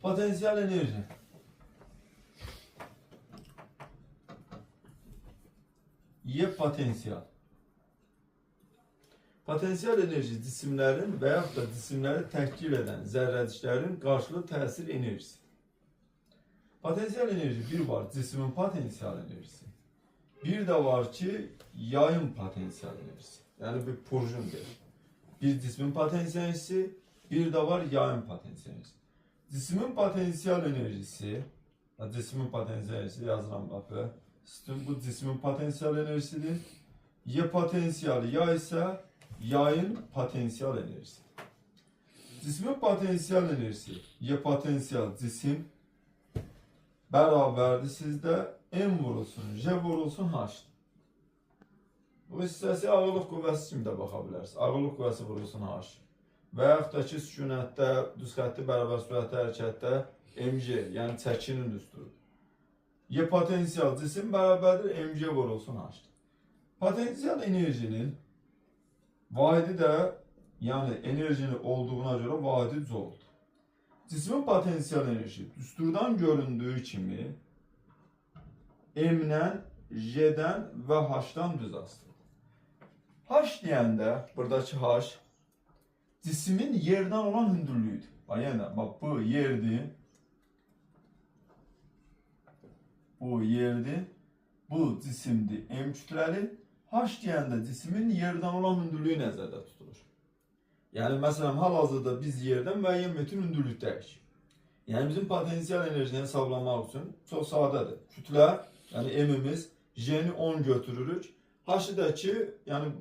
Potansiyel enerji. Y potansiyel. Potansiyel enerji cisimlərin və yaxud da cisimləri təşkil edən zərrəciklərin qarşılıqlı təsir enerjisi. Potansiyel enerji bir var cismin potansiyel enerjisi. Bir de var ki yayın potansiyel enerjisi. Yani bir purjundur. Bir cismin potansiyel enerjisi, bir de var yayın potansiyel enerjisi. Cismin potansiyel enerjisi, cismin potansiyel enerjisi yazılan bakı. Bu cismin potansiyel enerjisidir. Y potansiyel yay ise yayın potansiyel enerjisi. Cismin potansiyel enerjisi, Y potansiyel cisim beraberdir sizde M vurulsun, J vurulsun H. Bu hissəsi ağırlıq qüvvəsi kimi də baxa bilərsiniz. Ağırlıq qüvvəsi vurulsun H. Və yaxud da ki, sükunətdə, düz xətti bərabər sürətli hərəkətdə mg, yəni çəkinin düsturudur. Y potansiyel cisim bərabərdir, mg vurulsun H. Potansiyel enerjinin vahidi də, yəni enerjinin olduğuna görə vahidi jouldur. Cismin potansiyel enerji düsturdan göründüğü kimi M'dən, J'dən və H'dan düz asılıdır. H deyəndə, buradakı H, cismin yerdən olan hündürlüyüdür. Yəni, bax, bu yerdir, bu cisimdir, M kütləli. H deyəndə cismin yerdən olan hündürlüyü nəzərdə tutulur. Yəni, məsələn, hal-hazırda biz yerdən müəyyən metr hündürlükdəyik. Yəni, bizim potansiyel enerjini hesablamaq üçün çox sadədir. Kütlə, yəni M'imiz, J'ni 10 götürürük. H'ı da ki, yəni,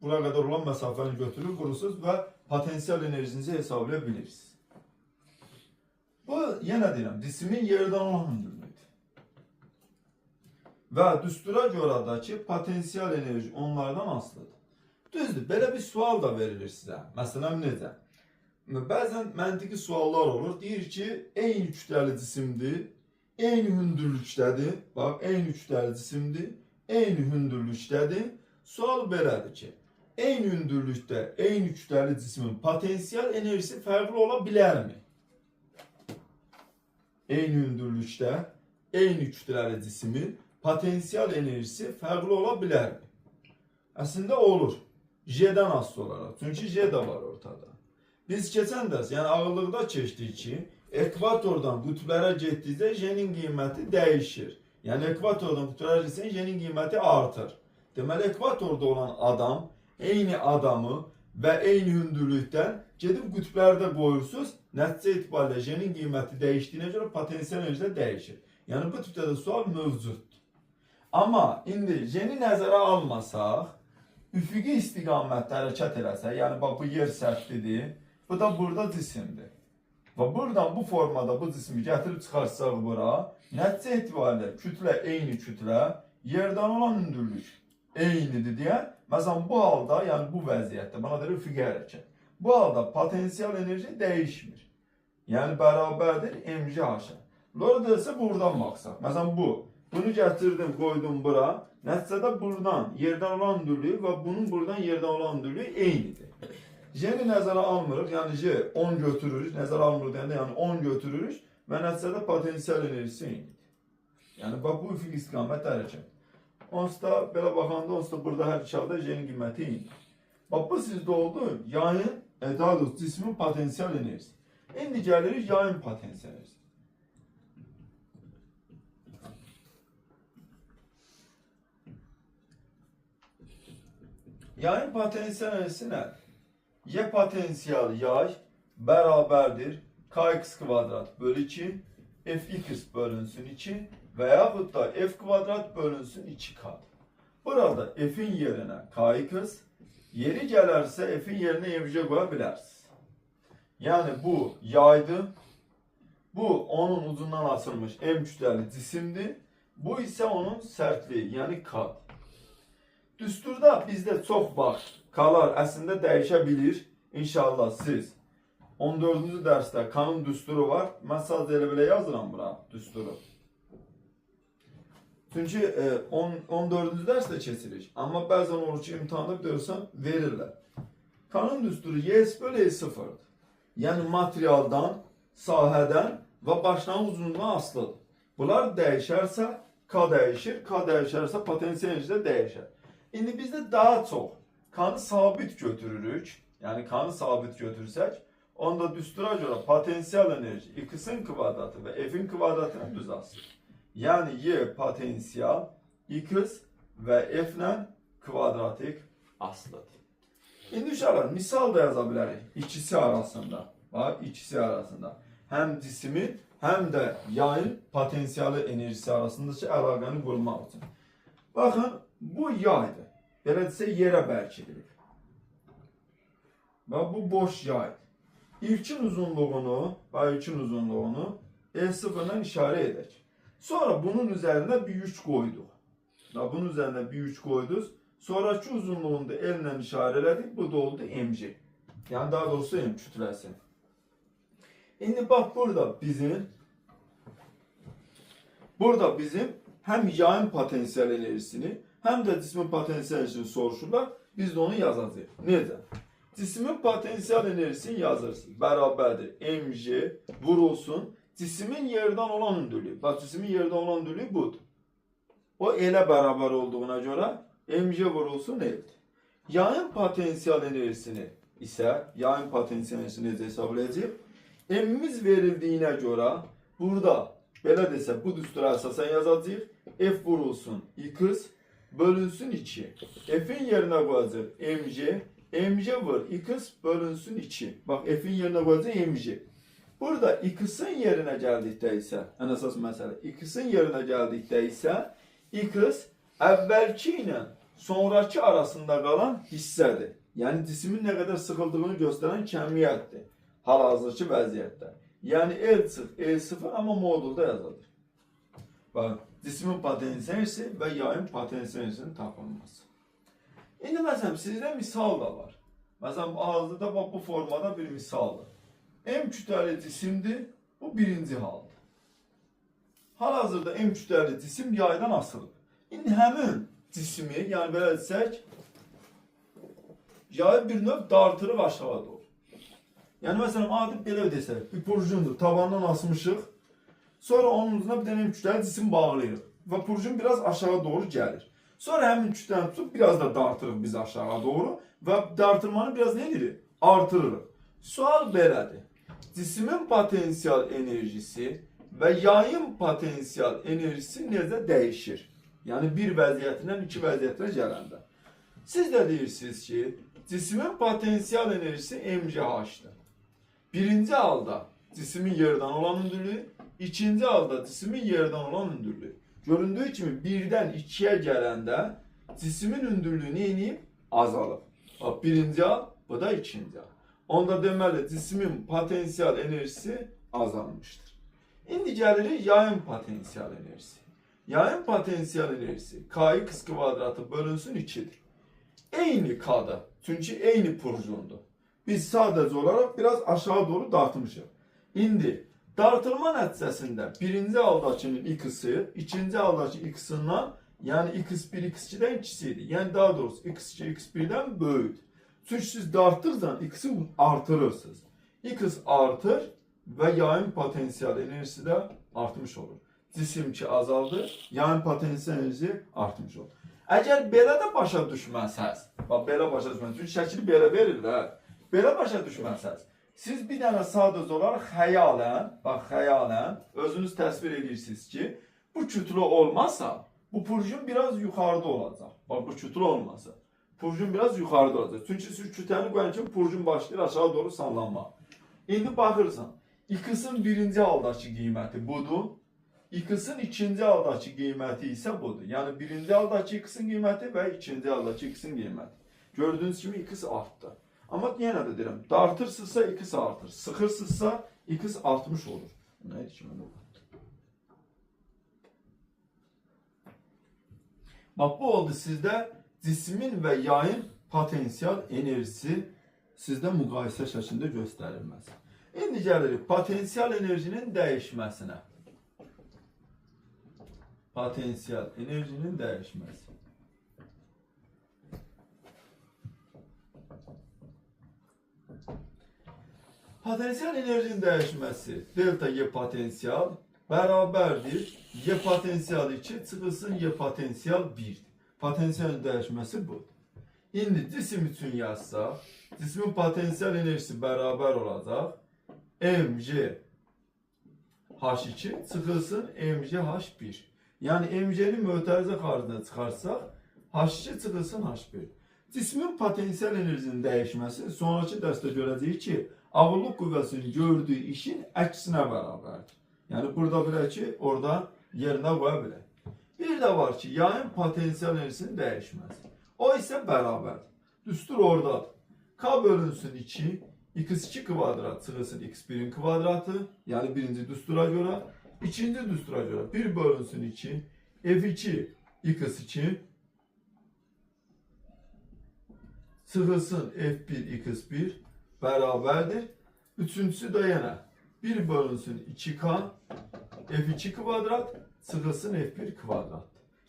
bura qədər olan məsafəni götürür, vurursunuz və potansiyel enerjinizi hesablaya bilirsiniz. Bu, yenə deyirəm, cismin yerdən olan hündürlüyüdür. Və düstura görə də ki, potansiyel enerji onlardan asılıdır. Düzdür, belə bir sual da verilir sizə. Məsələn, necə? Bəzən məntiqi suallar olur. Deyir ki, eyni kütləli cisimdir, eyni hündürlükdədir. Bax, eyni kütləli cisimdir, eyni hündürlükdədir. Sual belədir ki, eyni hündürlükdə, eyni kütləli cismin potansiyel enerjisi fərqli ola bilərmi? Eyni hündürlükdə, eyni kütləli cismin potansiyel enerjisi fərqli ola bilərmi? Əslində olur. J'dən asılı olaraq. Çünki J də var ortada. Biz keçən dərs, yəni ağırlıqda keçdik ki, ekvatordan qütblərə getdikcə J'nin qiyməti dəyişir. Yəni ekvatordan qütblərə getdikcə J'nin qiyməti artır. Deməli, ekvatorda olan adam, eyni adamı və eyni hündürlükdən gedib qütblərdə qoyursunuz, nəticə etibarilə J'nin qiyməti dəyişdiyinə görə potansiyel enerji də dəyişir. Yəni bu tipdə də sual mövcuddur. Amma indi J'ni nəzərə almasaq, üfüqi istiqamətdə hərəkət eləsə, yəni bax bu yer səthidir, bu da burada cisimdir. Və buradan bu formada bu cismi gətirib çıxarsaq bura, nəticə etibarilə kütlə eyni kütlə, yerdən olan hündürlük eynidir deyə, məsələn bu halda, yəni bu vəziyyətdə, bana deyir üfüqi hərəkət. Bu halda potansiyel enerji dəyişmir. Yəni bərabərdir mg-h. Orada isə buradan baxsaq. Məsələn bu. Bunu gətirdim, qoydum bura. Nəticədə buradan yerdən olan hündürlüyü və bunun buradan yerdən olan hündürlüyü eynidir. J'ni nəzərə almırıq, yəni J 10 götürürük, nəzərə almırıq deyəndə, yəni 10 götürürük və nəticədə potansiyel enerjisi eynidir. Yəni bax bu üfüq istiqamət hərəkət. Onsuz da belə baxanda, onsuz da burada hər iki halda J'nin qiyməti eynidir. Bax bu sizdə oldu, yayın, daha doğrusu cismin potansiyel enerjisi. İndi gəlirik yayın potansiyel enerjisi. Yayın potansiyel enerjisi nədir? Y potansiyel yay bərabərdir kx kvadrat bölü 2, fx bölünsün 2 və yaxud da f kvadrat bölünsün 2 kat. Burada f'in yerinə kx, yeri gələrsə f'in yerinə mg qoya bilərsiniz. Yəni bu yaydır, bu onun ucundan açılmış m kütləli cisimdir, bu isə onun sərtliyi, yəni kat. Düsturda bizdə çox vaxt kalar əslində dəyişə bilir. İnşallah siz 14-cü dərsdə kanun düsturu var. Mən sadəcə elə belə yazıram bura düsturu. Çünki 14-cü dərsdə keçirik. Amma bəzən olur ki, imtihanda görürsən verirlər. Kanun düsturu Y bölü E0'dır. Yəni materialdan, sahədən və başlanğıc uzunluğuna asılıdır. Bunlar dəyişərsə K dəyişir, K dəyişərsə potensial enerji də dəyişər. İndi bizdə daha çox K-nı sabit götürürük. Yəni K-nı sabit götürsək, onda düstura görə potensial enerji X-in kvadratı və F-in kvadratına düz asılır. Yəni Y potensial X və F-lə kvadratik asılıdır. İndi uşaqlar misal da yaza bilərik ikisi arasında. Bax, ikisi arasında. Həm cismin, həm də yayın potensialı enerjisi arasındakı əlaqəni qurmaq üçün. Baxın, bu yaydır. Belə desə yerə bərkidilib. Bax, bu boş yaydır. İlkin uzunluğunu, E0 ilə işarə edək. Sonra bunun üzərində bir yük qoyduq. Bunun üzərində bir yük qoyduz. Sonraki uzunluğunu da L ilə işarə elədik. Bu da oldu mg. Yəni daha doğrusu M kütləsi. İndi bax burada bizim həm yayın potensial enerjisini, həm də cismin potensial enerjisini soruşurlar. Biz də onu yazacağıq. Necə? Cismin potensial enerjisini yazırsınız. Bərabərdir mg vurulsun cismin yerdən olan hündürlüyü. Bax, cismin yerdən olan hündürlüyü budur. O elə bərabər olduğuna görə mg vurulsun L'dir. Yayın potensial enerjisini isə, necə hesablayacağıq? M'imiz verildiyinə görə burada, belə desə, bu düstura əsasən yazacağıq. F vurulsun X bölünsün 2. F'in yerinə qoyacaq mg vur X bölünsün 2. Bax, F'in yerinə qoyacaq mg. Burada X'in yerinə gəldikdə isə, ən əsas məsələ, X'in yerinə gəldikdə isə X əvvəlki ilə sonraki arasında qalan hissədir. Yəni cismin nə qədər sıxıldığını göstərən kəmiyyətdir. Hal-hazırki vəziyyətdə. Yəni L çıx E0 amma modulda yazılır. Bax, cismin potensial enerjisi və yayın potensial enerjisinin tapılması. İndi məsələn, sizdə misal da var. Məsələn, hazırda bu formada bir misaldır. M kütləli cisimdir, bu birinci haldır. Hal-hazırda M kütləli cisim yaydan asılıb. İndi həmin cismi, yəni belə desək, yayı bir növ dartırıb aşağı doğru. Yəni məsələn, adi belə desək, bir purjundur, tavandan asmışıq, sonra onun ucuna bir dənə kütləli cisim bağlayırıq və purjun biraz aşağı doğru gəlir. Sonra həmin kütləni tutub biraz da dartırıq biz aşağı doğru və dartırmanı biraz nə edirik? Artırırıq. Sual belədir. Cismin potensial enerjisi və yayın potensial enerjisi necə dəyişir? Yəni bir vəziyyətindən iki vəziyyətinə gələndə. Siz də deyirsiniz ki, cismin potensial enerjisi mgh-dır. Birinci halda cismin yerdən olan hündürlüyü, ikinci halda cismin yerdən olan hündürlüyü. Göründüyü kimi birdən ikiyə gələndə cismin hündürlüyü neyini azalır. Bax, birinci hal, bu da ikinci hal. Onda deməli cismin potensial enerjisi azalmışdır. İndi gəlirik yayın potensial enerjisi. Yayın potensial enerjisi kx kvadratı bölünsün 2'dir. Eyni K'da, çünkü eyni purjundur. Biz sadəcə olaraq biraz aşağı doğru dartmışıq. İndi dartılma nəticəsində birinci haldakının X'i, ikinci haldakı X'indən, yəni X1, X2'dən ikisiydi. Yəni daha doğrusu X2, X1'dən böyükdür. Çünki siz dartdıqca X'i artırırsınız. X artır və yayın potensial enerjisi də artmış olur. Cisim ki azaldı, yayın potensial enerjisi artmış olur. Əgər belə də başa düşməsəz, bax belə başa düşməsəz, çünki şəkili belə verirlər, belə başa düşməsəz, siz bir dənə sadəcə olaraq xəyalən, bax xəyalən, özünüz təsvir edirsiniz ki, bu kütle olmasa, bu purjun biraz yuxarıda olacaq. Bax bu kütle olmasa, purjun biraz yuxarıda olacaq. Çünki siz kütləni qoyan kimi purjun başlayır aşağı doğru sallanma. İndi baxırsan, X'in birinci haldakı qiyməti budur. X'in ikinci haldakı qiyməti isə budur. Yəni birinci haldakı X'in qiyməti və ikinci haldakı X'in qiyməti. Gördüyünüz kimi X artdı. Amma yenə də deyirəm, dartırsınızsa X artır, sıxırsınızsa X artmış olur. Nə edir ki, mən olur? Bax, bu oldu sizdə cismin və yayın potensial enerjisi sizdə müqayisə şəklində göstərilməsi. İndi gəlirik potensial enerjinin dəyişməsinə. Potensial enerjinin dəyişməsi. Potansiyel enerjinin dəyişməsi delta Y potansiyal bərabərdir. Y potansiyal 2 çıxılsın Y potansiyal 1. Potansiyelin dəyişməsi budur. İndi cisim üçün yazsaq, cismin potansiyel enerjisi bərabər olacaq. mg H2 çıxılsın mg H1. Yəni mg'ni mötərizə xaricində çıxarsaq, H2 çıxılsın H1. Cismin potansiyel enerjinin dəyişməsi sonraki dərsdə görəcəyik ki, ağırlıq qüvvəsinin gördüyü işin əksinə bərabərdir. Yəni burada bilək ki, orada yerinə qoya bilək. Bir də var ki, yayın potansiyel enerjisinin dəyişməsi. O isə bərabərdir. Düstur oradadır. K bölünsün 2, x2 kvadrat çıxılsın x1'in kvadratı, yəni birinci düstura görə, ikinci düstura görə 1 bölünsün 2, f2 x2 çıxılsın f1 x1 bərabərdir. Üçüncüsü də yenə 1 bölünsün 2k f2 kvadrat çıxılsın f1 kvadrat.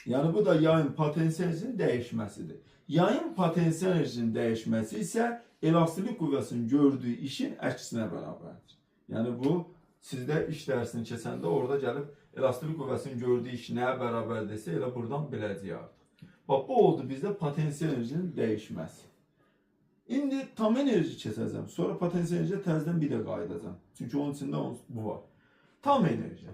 Yəni bu da yayın potansiyel enerjinin dəyişməsidir. Yayın potansiyel enerjinin dəyişməsi isə elastiklik qüvvəsinin gördüyü işin əksinə bərabərdir. Yəni bu sizdə iş dərsini keçəndə orada gəlib elastiklik qüvvəsinin gördüyü iş nəyə bərabərdirsə elə buradan biləcəyik artıq. Bax bu oldu bizdə potansiyel enerjinin dəyişməsi. İndi tam enerji keçəcəm. Sonra potansiyel enerjiyə təzədən bir də qayıdacağam. Çünki onun içində bu var. Tam enerji.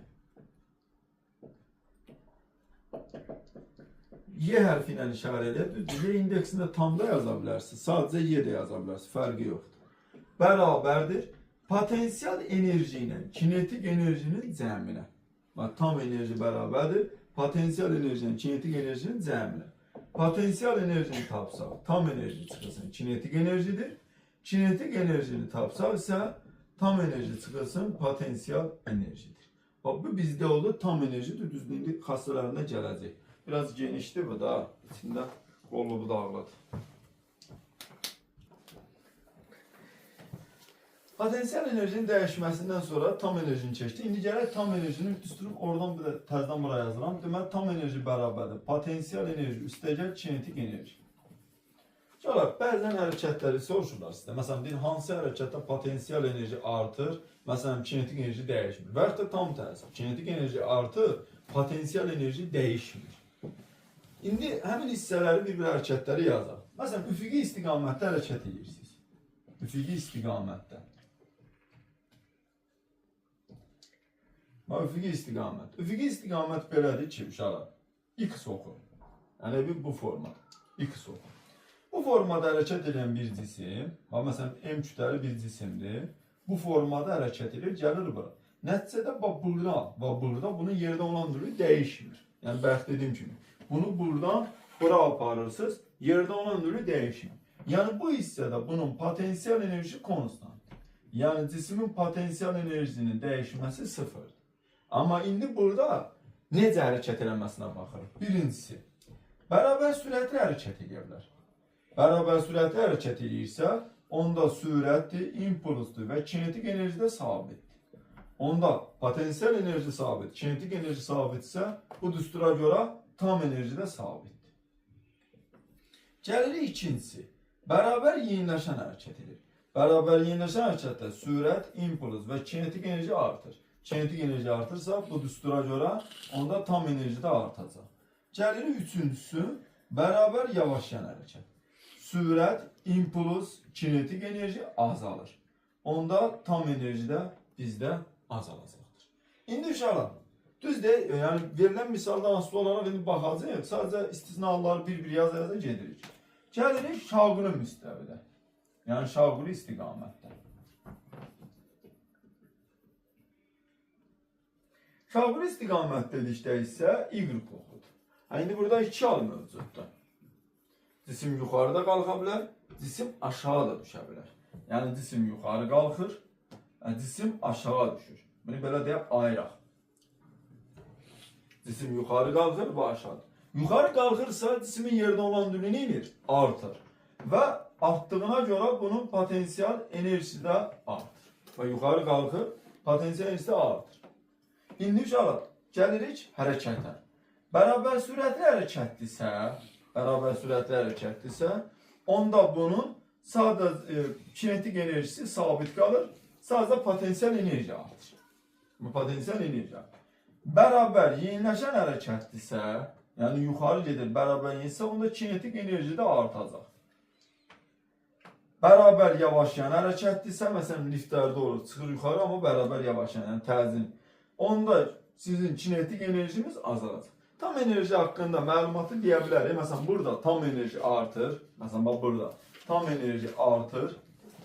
Y hərfi ilə işarə edək. Y indeksində tam da yaza bilərsiniz. Sadəcə Y də yaza bilərsiniz. Fərqi yoxdur. Bərabərdir. Potansiyel enerji ilə kinetik enerjinin cəminə. Bax, tam enerji bərabərdir. Potansiyel enerji ilə kinetik enerjinin cəminə. Potansiyel enerjini tapsaq, tam enerji çıxılsın kinetik enerjidir. Kinetik enerjini tapsaq isə tam enerji çıxılsın potansiyel enerjidir. Bax, bu bizdə oldu tam enerjidir. Düzdür, indi xassələrində gələcək. Biraz genişdir bu da, içində qolluğu dağladı. Potansiyel enerjinin dəyişməsindən sonra tam enerjini keçdi. İndi gələk tam enerjini üstürüb oradan bir də təzədən buraya yazıram. Deməli tam enerji bərabərdir. Potansiyel enerji üstəgəl kinetik enerji. Gələk, bəzən hərəkətləri soruşurlar sizdə. Məsələn, deyir, hansı hərəkətdə potansiyel enerji artır, məsələn, kinetik enerji dəyişmir. Və yaxud da tam tərsi. Kinetik enerji artır, potansiyel enerji dəyişmir. İndi həmin hissələri bir-bir hərəkətləri yazaq. Məsələn, üfüqi istiqamətdə hərəkət edirsiniz. Üfüqi istiqamətdə. Üfüqi istiqamət. Üfüqi istiqamət belədir ki, uşaqlar, x oxu. Yəni bu formada. X oxu. Bu formada hərəkət edən bir cisim, məsələn, M kütləli bir cisimdir. Bu formada hərəkət edir, gəlir bura. Nəticədə burada bunun yerdə olan dürü dəyişmir. Yəni, bəlkə dediyim kimi. Bunu buradan bura aparırsınız, yerdə olan dürü dəyişmir. Yəni, bu hissədə bunun potansiyel enerji konstantdır. Yəni, cismin potansiyel enerjinin dəyişməsi sıfırdır. Amma indi burada necə hərəkət eləməsinə baxırıq. Birincisi, bərabər sürətli hərəkət edə bilər. Bərabər sürətli hərəkət edirsə, onda sürətdir, impulsdur və kinetik enerji də sabitdir. Onda potansiyel enerji sabit, kinetik enerji sabitsə, bu düstura görə tam enerji də sabitdir. Gəlirik ikincisi, bərabər yeniləşən hərəkət edir. Bərabər yeniləşən hərəkətdə sürət, impuls və kinetik enerji artır. Kinetik enerji artırsa, bu düstura görə onda tam enerji də artacaq. Gəlirik üçüncüsü, bərabər yavaşlayan hərəkət. Sürət, impuls, kinetik enerji azalır. Onda tam enerji də bizdə azalacaqdır. İndi uşaqlar, düzdür, yəni verilən misaldan asılı olaraq indi baxacağıq, sadəcə istisnaları bir-bir yaza gedirik. Gəlirik şaquli müstəvidə, yəni şaquli istiqamətdə. Şaquli istiqamət dedikdə isə Y oxudur. İndi burada iki hal mövcuddur. Cisim yuxarıda qalxa bilər, cisim aşağı da düşə bilər. Yəni cisim yuxarı qalxır, cisim aşağı düşür. Bunu belə deyək, ayıraq. Cisim yuxarı qalxır və aşağı. Yuxarı qalxırsa cismin yerdə olan dürü neyir? Artır. Və artdığına görə bunun potansiyel enerjisi də artır. Və yuxarı qalxır, potansiyel enerjisi də artır. İndi uşaqlar, gəlirik hərəkətə. Bərabər sürətli hərəkətdirsə, onda bunun sadəcə kinetik enerjisi sabit qalır, Sadece potansiyel enerji artır. Bu potansiyel enerji. Beraber yenileşen hareketlisə, yani yukarı gedir, beraber yenilsə, onda kinetik enerji de artacaq. Beraber yavaşlayan hareketlisə, mesela liftlerde olur, çıxır yukarı ama beraber yavaşlayan, yani təzim. Onda sizin kinetik enerjiniz azalacaq. Tam enerji hakkında məlumatı deyə bilərik. Mesela burada tam enerji artır. Mesela bak burada tam enerji artır.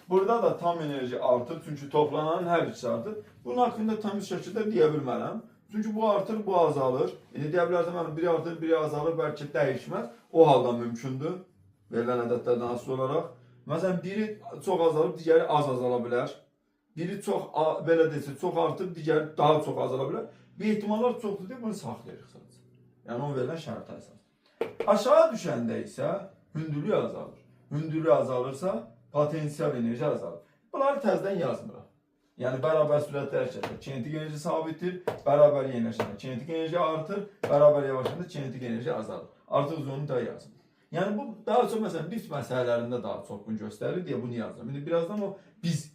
Burada da tam enerji artır. Çünkü toplananın her ikisi artır. Bunun hakkında tam bir şekilde deyə bilmərəm. Çünkü bu artır, bu azalır. Deyə bilərsəm, biri artır, biri azalır, belki dəyişməz. O halda mümkündür. Verilən ədədlərdən asılı olaraq. Mesela biri çok azalır, digəri az azala bilər. Biri çok, belə desə, çok artır, digəri daha çok azala bilər. Bu ihtimallar çoxdur deyə bunu saxlayırıq sadəcə. Yəni o verilən şərtə əsas. Aşağı düşəndə isə hündürlük azalır. Hündürlük azalırsa potansiyel enerji azalır. Bunları təzədən yazmırıq. Yəni bərabər sürətli hərəkətdə kinetik enerji sabitdir, bərabər yeniləşəndə kinetik enerji artır, bərabər yavaşanda kinetik enerji azalır. Artıq onu da yazmır. Yəni bu daha çox məsələn lift məsələlərində daha çox bunu göstərir deyə bunu yazdım. İndi birazdan o biz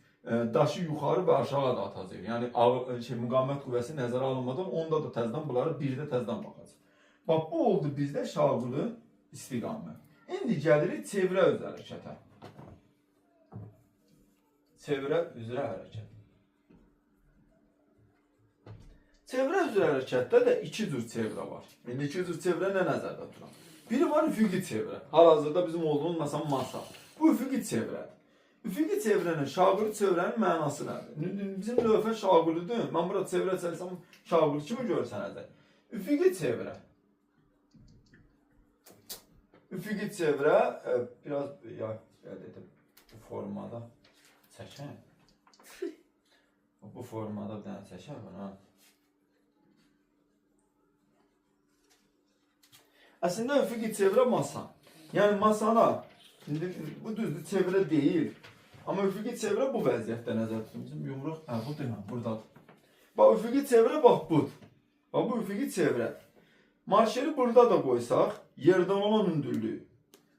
daşı yuxarı və aşağı da atacağıq. Yəni müqavimət qüvvəsi nəzərə alınmadan onda da təzədən bunları birdə təzədən baxacağıq. Bax bu oldu bizdə şaquli istiqamət. İndi gəlirik çevrə üzrə hərəkətə. Çevrə üzrə hərəkət. Çevrə üzrə hərəkətdə də iki cür çevrə var. İndi iki cür çevrə nə nəzərdə tuturam? Biri var üfüqi çevrə. Hal-hazırda bizim olduğumuz mesela masa. Bu üfüqi çevrədir. Üfüqi çevrənin, şaquli çevrənin mənası nədir? Bizim lövhə şaqulidir. Mən burada çevrə çəlsəm şaquli kimi görsənəcək. Üfüqi çevrə. Üfüqi çevrə biraz ya dedim bu formada çəkəm. Bu formada bir dənə çəkəm bunu. Aslında üfüqi çevrə masa. Yəni masana, bu düzdür çevrə deyil. Amma üfüqi çevrə bu vəziyyətdə nəzərdə tutun. Bizim yumruq, budur, buradadır. Bax, üfüqi çevrə bax budur. Bax, bu üfüqi çevrə. Marşeri burada da qoysaq, yerdən olan hündürlüyü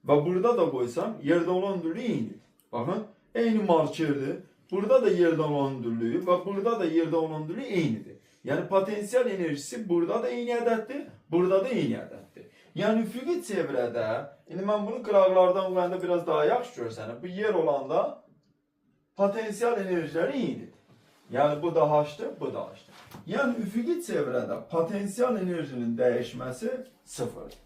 və burada da qoysam, yerdən olan hündürlüyü eynidir. Baxın, eyni marşerdir. Burada da yerdən olan hündürlüyü və burada da yerdən olan hündürlüyü eynidir. Yəni potansiyel enerjisi burada da eyni ədəddir, burada da eyni ədəddir. Yəni üfüqi çevrədə, indi mən bunu qıraqlardan vuranda biraz daha yaxşı görsənir. Bu yer olanda potansiyel enerjiləri eynidir. Yəni bu da H-dır, bu da H-dır. Yəni üfüqi çevrədə potansiyel enerjinin dəyişməsi sıfırdır.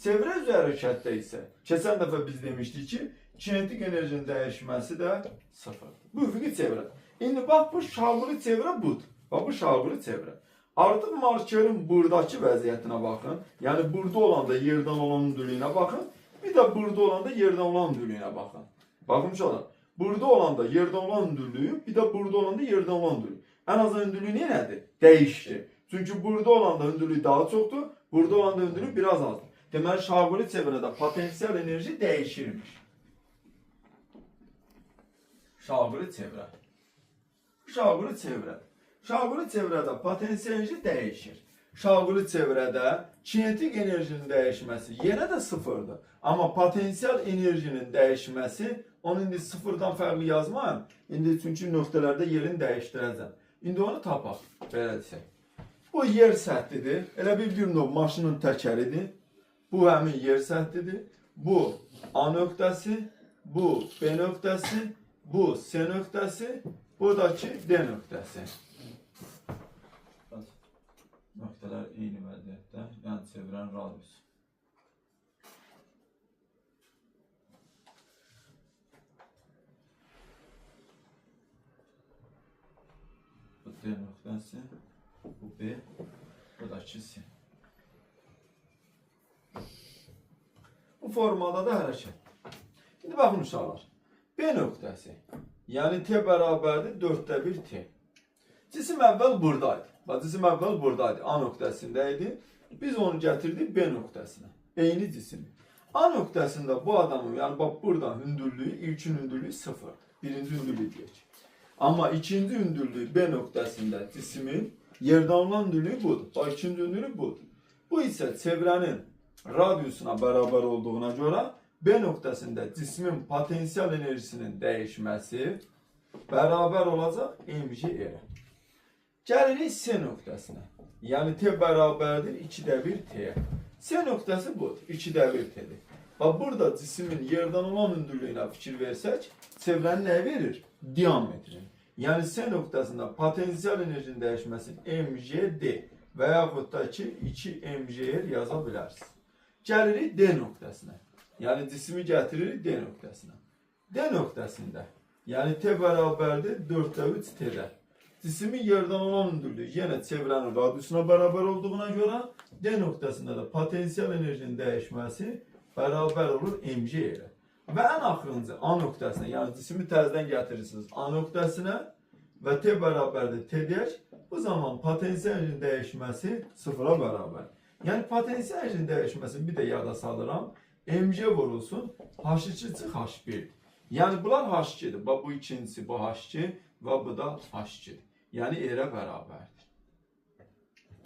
Çevrə üzrə hərəkətdə isə keçən dəfə biz demişdik ki, kinetik enerjinin dəyişməsi də sıfırdır. Bu üfüqi çevrədir. İndi bax bu şaquli çevrə budur. Bax bu şaquli çevrə. Artıq markerin buradakı vəziyyətinə baxın. Yəni burada olanda yerdən olan hündürlüyünə baxın. Bir də burada olanda yerdən olan hündürlüyünə baxın. Baxın uşaqlar. Burada olanda yerdən olan hündürlüyü, bir də burada olanda yerdən olan hündürlüyü. Ən azından hündürlüyü nədir? Dəyişdi. Çünki burada olanda hündürlüyü daha çoxdur, burada olanda hündürlüyü biraz azdır. Deməli, şaquli çevrədə potansiyel enerji dəyişirmiş. Şaquli çevrə. Şaquli çevrə. Şaquli çevrədə potansiyel enerji dəyişir. Şaquli çevrədə kinetik enerjinin dəyişməsi yenə də sıfırdır. Amma potansiyel enerjinin dəyişməsi, onu indi sıfırdan fərqli yazmayın. İndi çünki nöqtələrdə yerini dəyişdirəcəm. İndi onu tapaq. Belə desək. Bu yer səthidir. Elə bir növ maşının təkəridir. Bu həmin yer səthidir. Bu A nöqtəsi, bu B nöqtəsi, bu C nöqtəsi, buradakı D nöqtəsi. Nöqtələr eyni vəziyyətdə, yəni çevirən radius. Bu D nöqtəsi, bu B, bu da C. Bu formada da hərəkət. İndi baxın uşaqlar. B nöqtəsi, yəni T bərabərdir 4/1 T. Cisim əvvəl buradaydı. Cisim əvvəl buradaydı, A nöqtəsindəydi. Biz onu gətirdik B nöqtəsinə. Eyni cisim. A nöqtəsində bu adamın, yəni bax burada hündürlüyü, ilkin hündürlüyü sıfırdır. Birinci hündürlüyü deyək. Amma ikinci hündürlüyü B nöqtəsində cismin yerdən olan hündürlüyü budur. Bax ikinci hündürlüyü budur. Bu isə çevrənin radiusuna bərabər olduğuna görə B nöqtəsində cismin potansiyel enerjisinin dəyişməsi bərabər olacaq mg elə. Gəlirik C nöqtəsinə. Yəni T bərabərdir 2də 1 T-yə. C nöqtəsi budur, 2də 1 T-dir. Bax, burada cismin yerdən olan hündürlüyünə fikir versək, çevrəni nə verir? Diametrini. Yəni C nöqtəsində potensial enerjinin dəyişməsi mgd və yaxud da ki 2 mgr yaza bilərsiniz. Gəlirik D nöqtəsinə. Yəni cismi gətiririk D nöqtəsinə. D nöqtəsində, yəni T bərabərdir 4də 3 T-də. Cismin yerdən olan hündürlüyü yenə çevrənin radiusuna bərabər olduğuna görə D nöqtəsində də potensial enerjinin dəyişməsi bərabər olur mg ilə. Və ən axırıncı A nöqtəsinə, yəni cismi təzədən gətirirsiniz A nöqtəsinə və T bərabərdir T deyək, bu zaman potensial enerjinin dəyişməsi sıfıra bərabər. Yəni potensial enerjinin dəyişməsini bir də yada salıram, mg vurulsun, H2 çıx H1. Yəni bunlar H2'dir. Bu ikincisi bu H2 və bu da H2'dir. Yəni elə bərabərdir.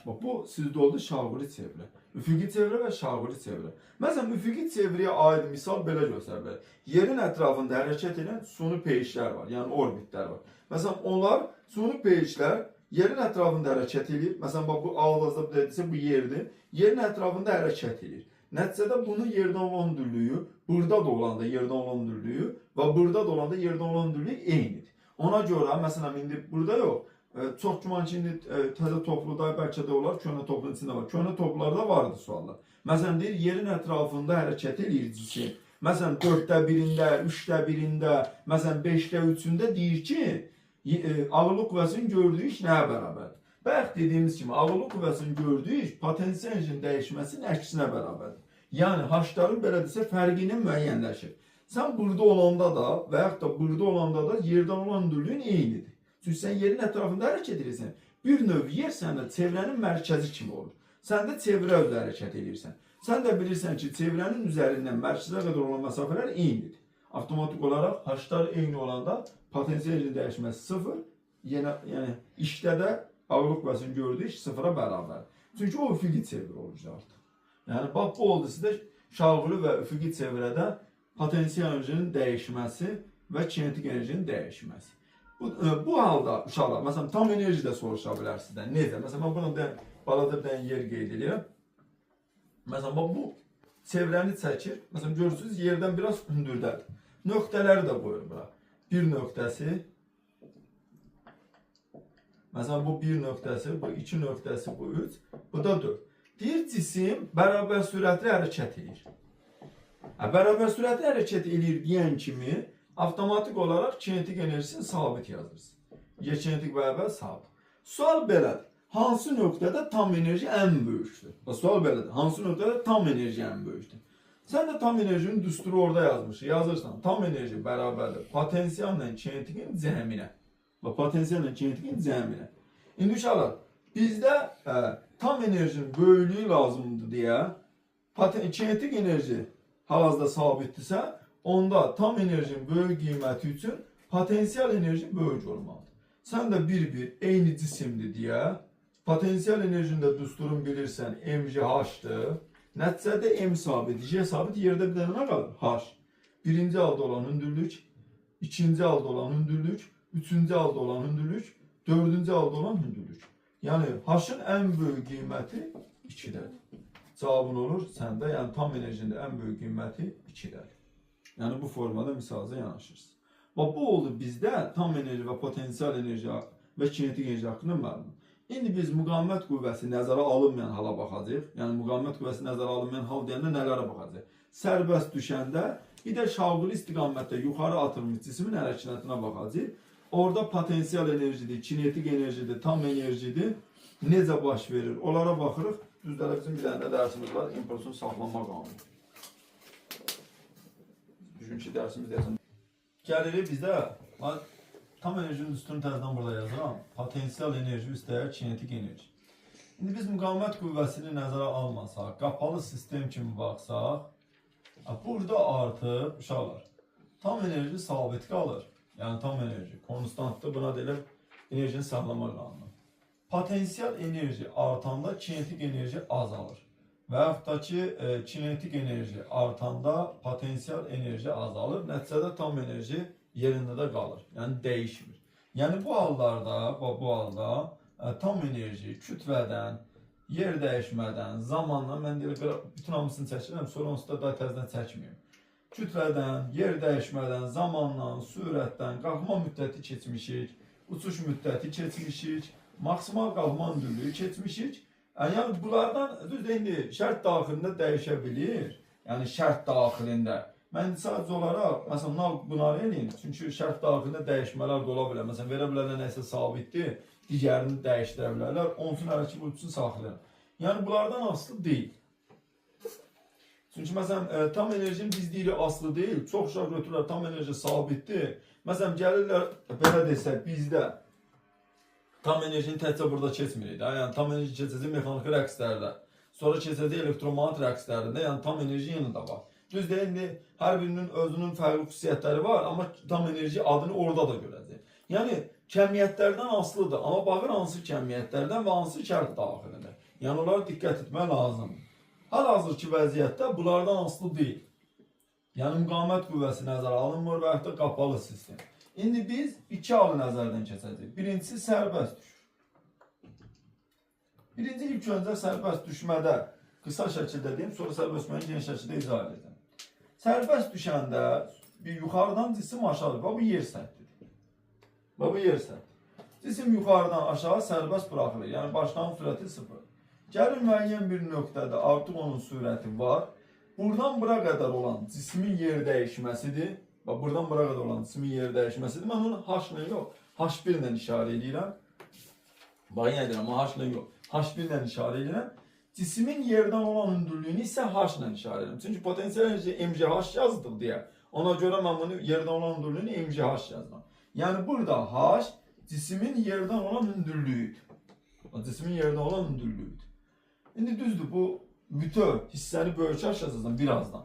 Bu sizdə oldu şaquli çevrə. Üfüqi çevrə və şaquli çevrə. Məsələn, üfüqi çevrəyə aid misal belə göstərilir. Yerin ətrafında hərəkət edən suni peyişlər var, yəni orbitlər var. Məsələn, onlar suni peyişlər yerin ətrafında hərəkət edir. Məsələn, bu ağızda dedirsə bu yerdir. Yerin ətrafında hərəkət edir. Nəticədə bunun yerdən olan hündürlüyü, burada da olanda yerdən olan hündürlüyü və burada da olanda yerdən olan hündürlüyü eynidir. Ona görə, məsələn, indi burada yox, çox güman ki, indi təzə topluda bəlkə də olar, köhnə toplunun içində var. Köhnə toplularda vardı suallar. Məsələn, deyir, yerin ətrafında hərəkət edir cisim. Məsələn, 4də 1-ində, 3də 1-ində, məsələn, 5də 3-ündə deyir ki, ağırlıq qüvvəsinin gördüyü iş nəyə bərabərdir? Bayaq dediyimiz kimi, ağırlıq qüvvəsinin gördüyü iş potensial enerjinin dəyişməsinin əksinə bərabərdir. Yəni, H-ların belə desə, fərqi ilə müəyyənləşir. Sən burada olanda da və yaxud da burada olanda da yerdən olan hündürlüyün eynidir. Çünki sən yerin ətrafında hərəkət edirsən. Bir növ yer səndə çevrənin mərkəzi kimi olur. Sən də çevrə üzrə hərəkət edirsən. Sən də bilirsən ki, çevrənin üzərindən mərkəzə qədər olan məsafələr eynidir. Avtomatik olaraq H-lar eyni olanda potensial enerjinin dəyişməsi sıfır. Yəni işdə də ağırlıq qüvvəsinin gördüyü iş sıfıra bərabər. Çünki o üfüqi çevrə olacaqdır. Yəni bax bu oldu sizdə şaquli və üfüqi çevrədə potensial enerjinin dəyişməsi və kinetik enerjinin dəyişməsi. Bu halda uşaqlar, məsələn, tam enerji də soruşa bilər sizdən. Necə? Məsələn, mən buna balaca bir yer qeyd edirəm. Məsələn, bu çevrəni çəkir. Məsələn, görürsünüz, yerdən biraz hündürdədir. Nöqtələri də qoyur bura. Bir nöqtəsi, məsələn, bu bir nöqtəsi, bu iki nöqtəsi, bu üç, bu da dörd. Deyir, cisim bərabər sürətli hərəkət edir. Bərabər sürətli hərəkət edir deyən kimi, avtomatik olaraq kinetik enerjisini sabit yazırsınız. Kinetik bərabər sabit. Sual belədir. Hansı nöqtədə tam enerji ən böyükdür? Sual belədir. Hansı nöqtədə tam enerji ən böyükdür? Sən də tam enerjinin düsturu orada yazmışsın. Yazırsan, tam enerji bərabərdir potensialla kinetikin cəminə. Potensialla kinetikin cəminə. İndi uşaqlar, bizdə tam enerjinin böyüklüyü lazımdır deyə kinetik enerji hal-hazırda sabitdirsə, onda tam enerjinin böyük qiyməti üçün potensial enerji böyük olmalıdır. Sən də bir eyni cisimdir deyə potensial enerjinin də düsturunu bilirsən, mgh-dır. Nəticədə m sabit, j sabit yerdə bir dənə nə qalır? H. Birinci halda olan hündürlük, ikinci halda olan hündürlük, üçüncü halda olan hündürlük, dördüncü halda olan hündürlük. Yəni H-ın ən böyük qiyməti 2-dədir. Cavabın olur səndə, yəni tam enerjinin ən böyük qiyməti 2-dədir. Yəni bu formada misalca yanaşırsınız. Bu oldu bizdə tam enerji və potensial enerji və kinetik enerji haqqında məlum. İndi biz müqavimət qüvvəsi nəzərə alınmayan hala baxacağıq. Yəni müqavimət qüvvəsi nəzərə alınmayan hal deyəndə nələrə baxacağıq? Sərbəst düşəndə, bir də şaquli istiqamətdə yuxarı atılmış cismin hərəkətinə baxacağıq. Orada potensial enerjidir, kinetik enerjidir, tam enerjidir. Necə baş verir? Onlara baxırıq. Düzdələ bizim bir dənə də dərsimiz var, impulsun saxlanma qanunu. Düşünki dərsimiz deyəsən. Gəlirik bizdə, tam enerjinin üstünü təzədən burada yazıram. Potensial enerji üstəyə kinetik enerji. İndi biz müqavimət qüvvəsini nəzərə almasaq, qapalı sistem kimi baxsaq, burada artıq, uşaqlar, tam enerji sabit qalır. Yəni tam enerji konstantdır, buna deyilir enerjini saxlama qanunu. Potensial enerji artanda kinetik enerji azalır. Və yaxud da ki, kinetik enerji artanda potensial enerji azalır. Nəticədə tam enerji yerində də qalır. Yəni dəyişmir. Yəni bu halda tam enerji kütlədən, yer dəyişmədən, zamanla mən deyirəm bütün hamısını çəkirəm, sonra onsuz da təzədən çəkməyim. Kütlədən, yer dəyişmədən, zamanla, sürətdən qalxma müddəti keçmişik, uçuş müddəti keçmişik, maksimal qalxma hündürlüyü keçmişik. Yəni bunlardan düzdür indi şərt daxilində dəyişə bilir. Yəni şərt daxilində. Mən sadəcə olaraq məsələn bunları eləyim. Çünki şərt daxilində dəyişmələr də ola bilər. Məsələn verə bilərlər nəsə sabitdir, digərini dəyişdirə bilərlər. Onsun hərəkət uçsun saxlayır. Yəni bunlardan asılı deyil. Çünki məsələn tam enerjinin biz deyirik asılı deyil. Çox uşaq götürürlər tam enerji sabitdir. Məsələn gəlirlər belə desək bizdə tam enerjini təkcə burada keçmirik. Yəni tam enerji keçəcək mexaniki rəqslərdə. Sonra keçəcək elektromanyetik rəqslərdə. Yəni tam enerji yenə də var. Düzdür, indi hər birinin özünün fərqli xüsusiyyətləri var, amma tam enerji adını orada da görəcək. Yəni kəmiyyətlərdən asılıdır, amma baxır hansı kəmiyyətlərdən və hansı şərt daxilində. Yəni onlara diqqət etmək lazımdır. Hal-hazırki vəziyyətdə bunlardan asılı deyil. Yəni müqavimət qüvvəsi nəzərə alınmır və yaxud da qapalı sistem. İndi biz iki halı nəzərdən keçəcəyik. Birincisi sərbəst düşür. Birinci ilk öncə sərbəst düşmədə qısa şəkildə deyim, sonra sərbəst düşməni geniş şəkildə izah edəcəm. Sərbəst düşəndə bir yuxarıdan cisim aşağı, bu yer səthidir. Bu yer səthidir. Cisim yuxarıdan aşağı sərbəst buraxılır. Yəni başlanğıc sürəti 0. Gəlir müəyyən bir nöqtədə artıq onun sürəti var. Buradan bura qədər olan cismin yer dəyişməsidir. Bax, buradan bura qədər olan cismin yer dəyişməsidir. Mən onu H ilə yox, H1 ilə işarə edirəm. Bax, yenə deyirəm, H ilə yox, H1 ilə işarə edirəm. Cismin yerdən olan hündürlüyünü isə H ilə işarə edirəm. Çünki potensial enerji MGH yazılıb deyə. Ona görə mən bunu yerdən olan hündürlüyünü MGH yazdım. Yəni burada H cismin yerdən olan hündürlüyüdür. Cismin yerdən olan hündürlüyüdür. İndi düzdür, bu bütöv hissəni bölgə aşacağım birazdan.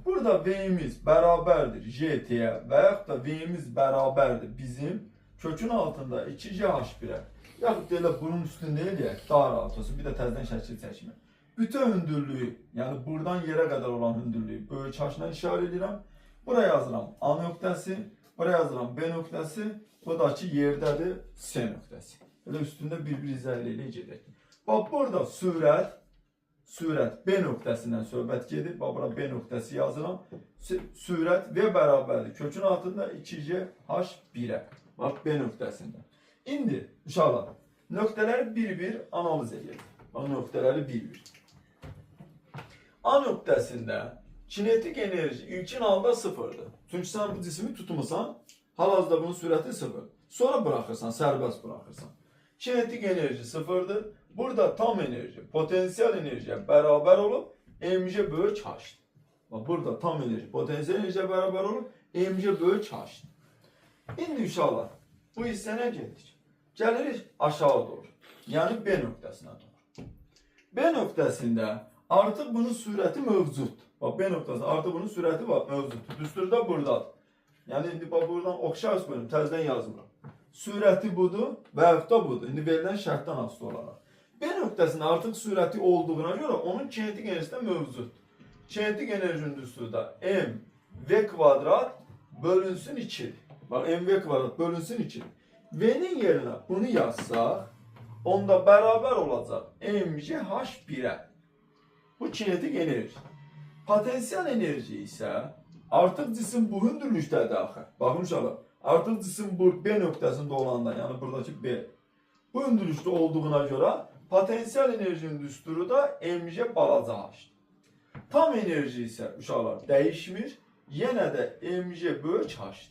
Burada V'imiz bərabərdir JT-yə və yaxud da V'imiz bərabərdir bizim kökün altında 2H1'ə. Yaxud da elə bunun üstündə eləyək, daha rahat olsun, bir də təzədən şəkil çəkmə. Bütün hündürlüyü, yəni buradan yerə qədər olan hündürlüyü böyük H-la işarə edirəm. Buraya yazıram A nöqtəsi, buraya yazıram B nöqtəsi, buradakı yerdədir C nöqtəsi. Elə üstündə bir-bir izah ilə gedək. Bax, burada sürət B nöqtəsindən söhbət gedir. Bax, bura B nöqtəsi yazıram. Sürət V bərabərdir. Kökün altında 2H1'ə. Bax, B nöqtəsində. İndi, uşaqlar, nöqtələri bir-bir analiz edelim. Bax, nöqtələri bir-bir. A nöqtəsində kinetik enerji ilkin halda sıfırdır. Çünki sən bu cismi tutmusan, hal-hazırda bunun sürəti sıfır. Sonra bırakırsan, sərbəst bırakırsan. Kinetik enerji sıfırdır. Burada tam enerji, potansiyel enerjiyə bərabər olub, mg bölü H-dir. Burada tam enerji, potansiyel enerjiyə bərabər olub, mg bölü H-dir. İndi uşaqlar, bu hissə nə getdik? Gəlirik aşağı doğru, yəni B nöqtəsinə doğru. B nöqtəsində artıq bunun sürəti mövcuddur. B nöqtəsində artıq bunun sürəti var, mövcuddur. Düsturda buradadır. Yəni indi buradan oxşar bölüm, təzədən yazmıram. Sürəti budur və yaxud da budur. İndi verilən şərtdən asılı olaraq. B nöqtəsində artıq sürəti olduğuna görə onun kinetik enerjisi də mövcuddur. Kinetik enerjinin düsturda mv kvadrat bölünsün 2'dir. Bax, mv kvadrat bölünsün 2'dir. V'nin yerinə bunu yazsaq, onda bərabər olacaq mgh1'ə. Bu kinetik enerji. Potansiyel enerji isə artıq cisim bu hündürlükdədir axı. Baxın uşaqlar, artıq cisim bu B nöqtəsində olanda, yəni buradakı B, bu hündürlükdə olduğuna görə potansiyel enerjinin düsturu da mg balaca H-dir. Tam enerji isə uşaqlar dəyişmir, yenə də mg bölü H-dir.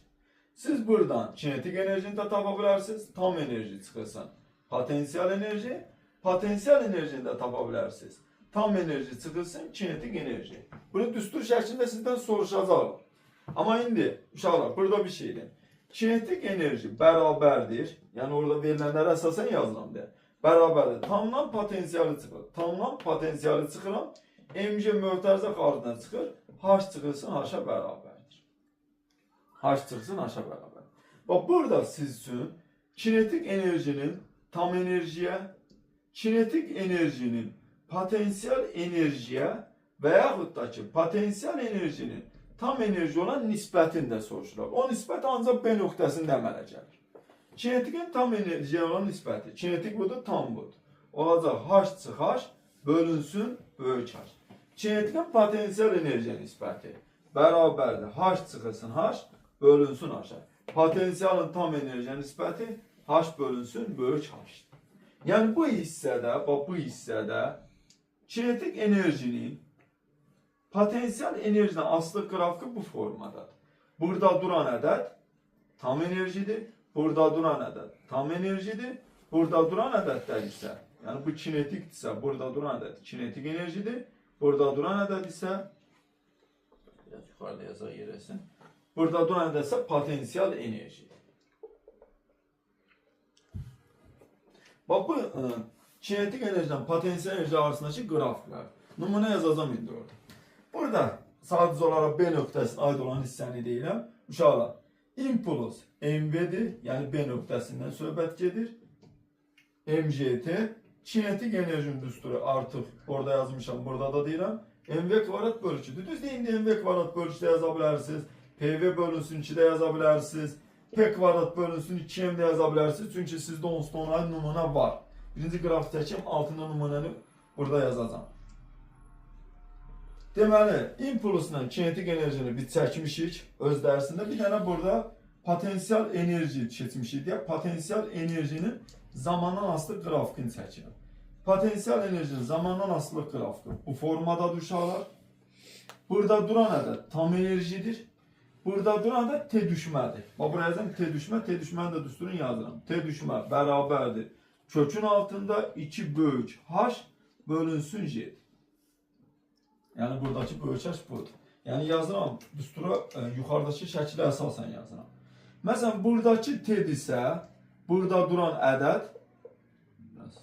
Siz buradan kinetik enerjini də tapa bilərsiniz, tam enerji çıxırsan. Potansiyel enerjini də tapa bilərsiniz. Tam enerji çıxırsın, kinetik enerji. Bunu düstur şəklində sizdən soruşacaqlar. Amma indi uşaqlar burada bir şeydir. Kinetik enerji bərabərdir, yəni orada verilənləri əsasən yazıram deyə. Bərabərdir. Tamdan potansiyeli çıxır. Tamdan potansiyeli çıxıram. mg möhtərizə xaricdən çıxır. H çıxırsın H-a bərabərdir. H çıxsın H-a bərabərdir. Bax, burada siz üçün kinetik enerjinin tam enerjiyə, kinetik enerjinin potansiyel enerjiyə və yaxud da ki, potansiyel enerjinin tam enerji olan nisbətini də soruşurlar. O nisbət ancaq B nöqtəsində əmələ gəlir. Kinetikin tam enerjiyə olan nisbəti. Kinetik budur, tam budur. Olacaq H çıx H bölünsün böyük H. Kinetikin potensial enerjiyə nisbəti bərabərdir. H çıxılsın H bölünsün H. Potensialın tam enerjiyə nisbəti H bölünsün böyük H. Yəni bu hissədə, bax bu hissədə kinetik enerjinin potensial enerjiden asılı qrafiki bu formadadır. Burada duran ədəd tam enerjidir. Burada duran ədəd tam enerjidir. Burada duran ədədlər isə, yəni bu kinetikdirsə, burada duran ədəd kinetik enerjidir. Burada duran ədəd isə, biraz yuxarıda yazaq yerəsin. Burada duran ədəd isə potensial enerjidir. Bax bu kinetik enerjiden potensial enerji arasındakı qrafiklər. Nümunə yazacağım indi orada. Burada sadəcə olaraq B nöqtəsinə aid olan hissəni deyirəm. Uşaqlar, impuls MV'dir, yəni B nöqtəsindən söhbət gedir. MGT, kinetik enerjinin düsturu artıq orada yazmışam, burada da deyirəm. MV kvadrat bölü 2'dir. Düz deyin de MV kvadrat bölü 2'də yaza bilərsiniz. PV bölünsün 2'də yaza bilərsiniz. P kvadrat bölünsün 2M də yaza bilərsiniz. Çünki sizdə onsuz da onların nümunə var. Birinci qrafik çəkim, altında nümunəni burada yazacağım. Deməli, impulsla kinetik enerjini biz çəkmişik öz dərsində. Bir dənə burada potensial enerji keçmişik deyə potensial enerjinin zamandan asılı qrafikini çəkirik. Potensial enerjinin zamandan asılı qrafiki bu formada uşaqlar. Burada duran ədəd tam enerjidir. Burada duran ədəd T düşmədir. Bax buraya yazıram T düşmə, T düşməni də düsturun yazıram. T düşmə bərabərdir. Kökün altında 2 böyük H bölünsün J. Yəni buradakı böyük H budur. Yəni yazıram düstura yuxarıdakı şəklə əsasən yazıram. Məsələn buradakı T-dirsə, burada duran ədəd biraz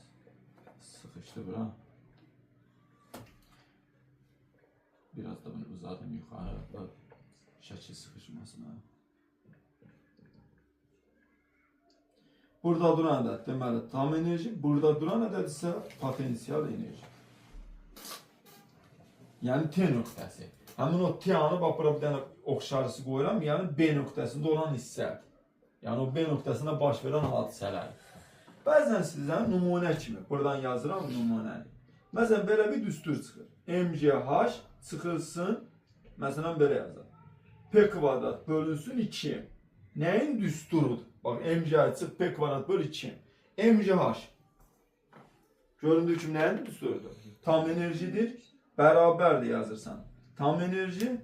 sıxışdı bura. Biraz da bunu uzadım yuxarı şəkil sıxışmasına. Burada duran ədəd deməli tam enerji, burada duran ədəd isə potensial enerji. Yəni T nöqtəsi. Həmin o T-anı bax bura bir dənə oxşarısı qoyuram, yəni B nöqtəsində olan hissədir. Yəni o B nöqtəsində baş verən hadisələr. Bəzən sizdən nümunə kimi buradan yazıram nümunəni. Məsələn belə bir düstur çıxır. MGH çıxılsın, məsələn belə yazar. P kvadrat bölünsün 2. Nəyin düsturudur? Bax MGH çıx P kvadrat bölü 2. MGH göründüyü kimi nəyin düsturudur? Tam enerjidir. Bərabərdir yazırsan. Tam enerji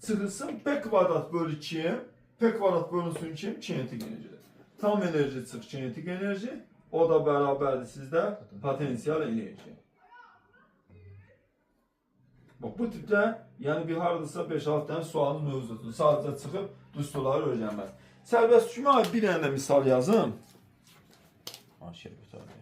çıxılsın P kvadrat bölü 2. P kvadrat bölünsün 2 kinetik enerjidir. Tam enerji çıx kinetik enerji. O da bərabərdir sizdə potensial enerji. Bax bu tipdə yəni bir hardasa 5-6 dənə sualın mövzusudur. Sadəcə çıxıb düsturları öyrənməz. Sərbəst düşmə aid bir dənə də misal yazım. Aşır qutardı.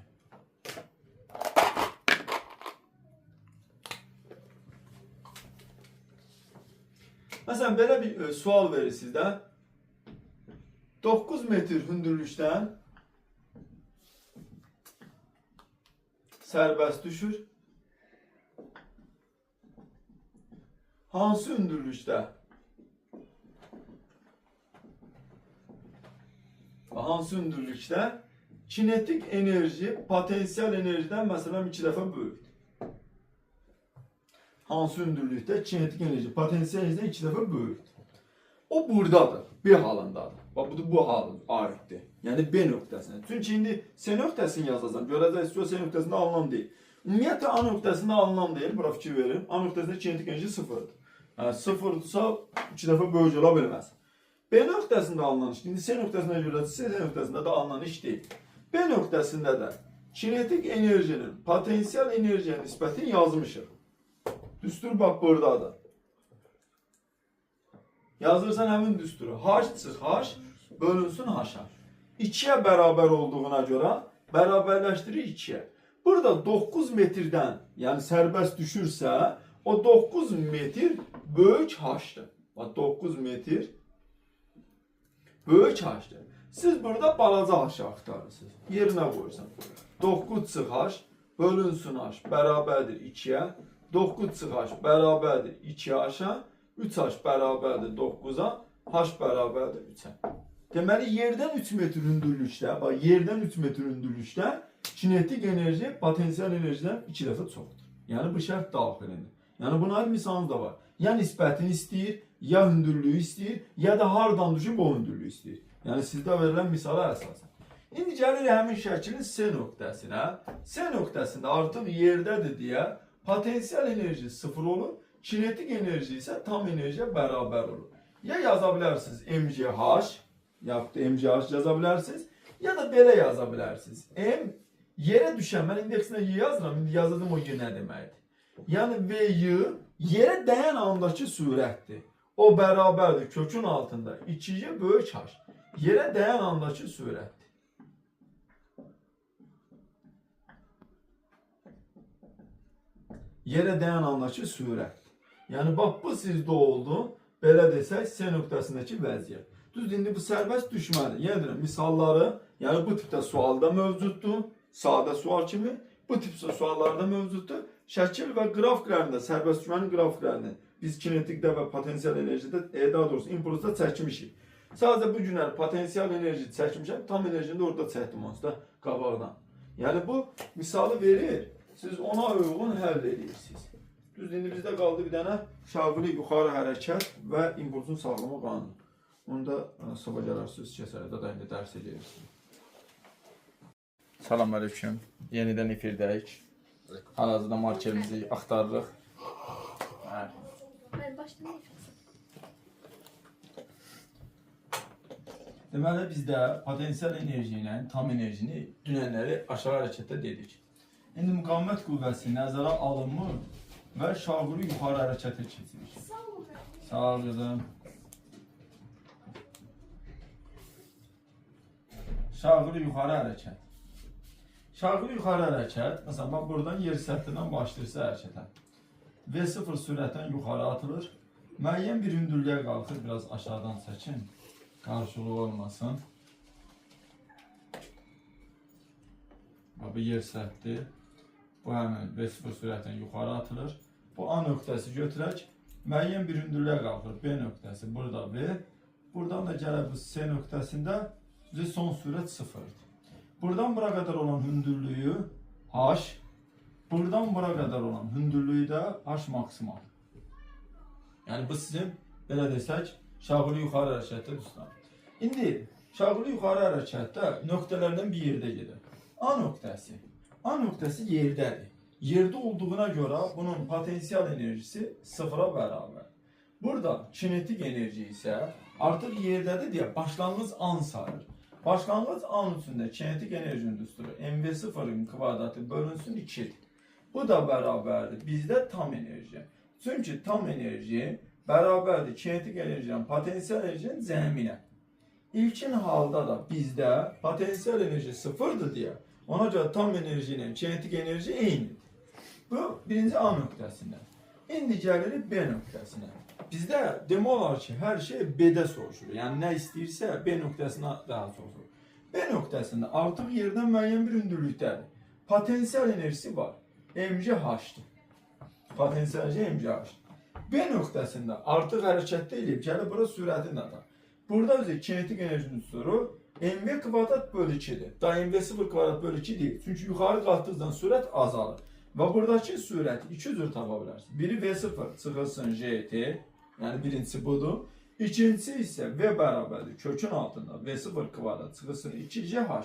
Məsələn belə bir sual verir sizdə. 9 metr hündürlükdən sərbəst düşür. Hansı hündürlükdə? Hansı hündürlükdə kinetik enerji potensial enerjiden məsələn 2 dəfə böyükdür. Hansı hündürlükdə kinetik enerji potensial enerjiden 2 dəfə böyükdür. O buradadır, B halındadır. Bax bu halın aiddir. Yəni B nöqtəsinə. Çünki indi C nöqtəsini yazacağam. Görəcəksiniz C nöqtəsində alınan deyil. Ümumiyyətlə A nöqtəsində alınan deyil. Bura fikir verin. A nöqtəsində kinetik enerji sıfırdır. Yəni sıfırdırsa 2 dəfə böyük ola bilməz. B nöqtəsində alınan iş, indi C nöqtəsində görə C nöqtəsində də alınan iş deyil. B nöqtəsində də kinetik enerjinin potensial enerjiyə nisbətini yazmışıq. Düstur bax buradadır. Yazırsan həmin düsturu. H çıx H bölünsün H-a. 2'ye bərabər olduğuna görə bərabərləşdirir 2'ye. Burada 9 metrdən, yəni sərbəst düşürsə, o 9 metr böyük H-dır. Bax 9 metr böyük H-dır. Siz burada balaca H axtarırsınız. Yerinə qoyursan. 9 çıx H bölünsün H bərabərdir 2'ye. 9 çıx H bərabərdir 2 H-a. 3h bərabərdir 9-a, h bərabərdir 3-ə. Deməli, yerdən 3 metr hündürlükdə, bax, yerdən 3 metr hündürlükdə kinetik enerji potensial enerjiden 2 dəfə çoxdur. Yəni, bu şərt daxilindir. Yəni, buna aid misalımız da var. Ya nisbətini istəyir, ya hündürlüyü istəyir, ya da hardan düşüb o hündürlüyü istəyir. Yəni, sizdə verilən misala əsasən. İndi gəlir həmin şəklin C nöqtəsinə. C nöqtəsində artıq yerdədir deyə potensial enerji 0 olur, kinetik enerji isə tam enerjiyə bərabər olur. Ya yaza bilərsiniz MGH, yaxud da MGH yaza bilərsiniz, ya da belə yaza bilərsiniz. M yerə düşən, mən indeksinə Y yazıram, indi yazdım o Y nə deməkdir? Yəni VY yerə dəyən andakı sürətdir. O bərabərdir kökün altında 2Y böyük H. Yerə dəyən andakı sürətdir. Yerə dəyən andakı sürətdir. Yəni bax bu sizdə oldu. Belə desək C nöqtəsindəki vəziyyət. Düz indi bu sərbəst düşmədir. Yəni deyirəm, misalları, yəni bu tipdə sualda mövcuddur. Sadə sual kimi. Bu tip suallarda mövcuddur. Şəkil və qrafiklərində, sərbəst düşmənin qrafiklərini biz kinetikdə və potensial enerjidə, daha doğrusu impulsda çəkmişik. Sadəcə bu günlər potensial enerji çəkmişəm, tam enerjini də orada çəkdim onsuz da qabaqdan. Yəni bu misalı verir, siz ona uyğun həll edirsiniz. Düz indi bizdə qaldı bir dənə şaquli yuxarı hərəkət və impulsun sağlama qanunu. Onu da sabah gələrsiniz, kəsərdə da indi dərs edirsiniz. Salam aleyküm. Yenidən efirdəyik. Hal-hazırda markerimizi axtarırıq. Deməli, bizdə potensial enerji ilə tam enerjini dünənləri aşağı hərəkətdə dedik. İndi müqavimət qüvvəsi nəzərə alınmır və şaquli yuxarı hərəkətə keçirir. Sağ ol qızım. Şaquli yuxarı hərəkət. Şaquli yuxarı hərəkət, məsələn, bax, buradan yer səthindən başlayırsa hərəkətə. V0 sürətdən yuxarı atılır. Müəyyən bir hündürlüyə qalxır, biraz aşağıdan çəkin. Qarşılığı olmasın. Bu yer sətdir. Bu həmin V0 sürətdən yuxarı atılır. Bu A nöqtəsi götürək. Müəyyən bir hündürlüyə qalxır. B nöqtəsi burada V. Buradan da gələ bu C nöqtəsində son sürət 0-dır. Buradan bura qədər olan hündürlüyü H. Buradan bura qədər olan hündürlüyü də H maksimal. Yəni bu sizin, belə desək, şaquli yuxarı hərəkətdə düşsün. İndi şaquli yuxarı hərəkətdə nöqtələrdən bir yerdə gedir. A nöqtəsi. A nöqtəsi yerdədir. Yerdə olduğuna görə bunun potensial enerjisi 0-a bərabər. Burada kinetik enerji isə artıq yerdədir deyə başlanğıc an sayılır. Başlanğıc an üçündə kinetik enerjinin düsturu MV0-ın kvadratı bölünsün 2-dir. Bu da bərabərdir bizdə tam enerji. Çünki tam enerji bərabərdir kinetik enerjinin potensial enerjinin cəminə. İlkin halda da bizdə potensial enerji 0-dır deyə ona görə tam enerji ilə kinetik enerji eynidir. Bu birinci A nöqtəsindən. İndi gəlirik B nöqtəsinə. Bizdə demək olar ki, hər şey B-də soruşulur. Yəni nə istəyirsə B nöqtəsinə daha soruşulur. B nöqtəsində artıq yerdən müəyyən bir hündürlükdədir. Potensial enerjisi var. MGH-dır. Potensial enerji MGH-dır. B nöqtəsində artıq hərəkətdə eləyib, gəlib bura sürətini atar. Burada özü kinetik enerjinin düsturu MV kvadrat bölü 2'dir. Da MV0 kvadrat bölü 2 deyil. Çünki yuxarı qalxdıqdan sürət azalır. Və buradakı sürəti iki cür tapa bilərsiniz. Biri V0 çıxılsın JT, yəni birincisi budur. İkincisi isə V bərabərdir kökün altında V0 kvadrat çıxılsın 2GH.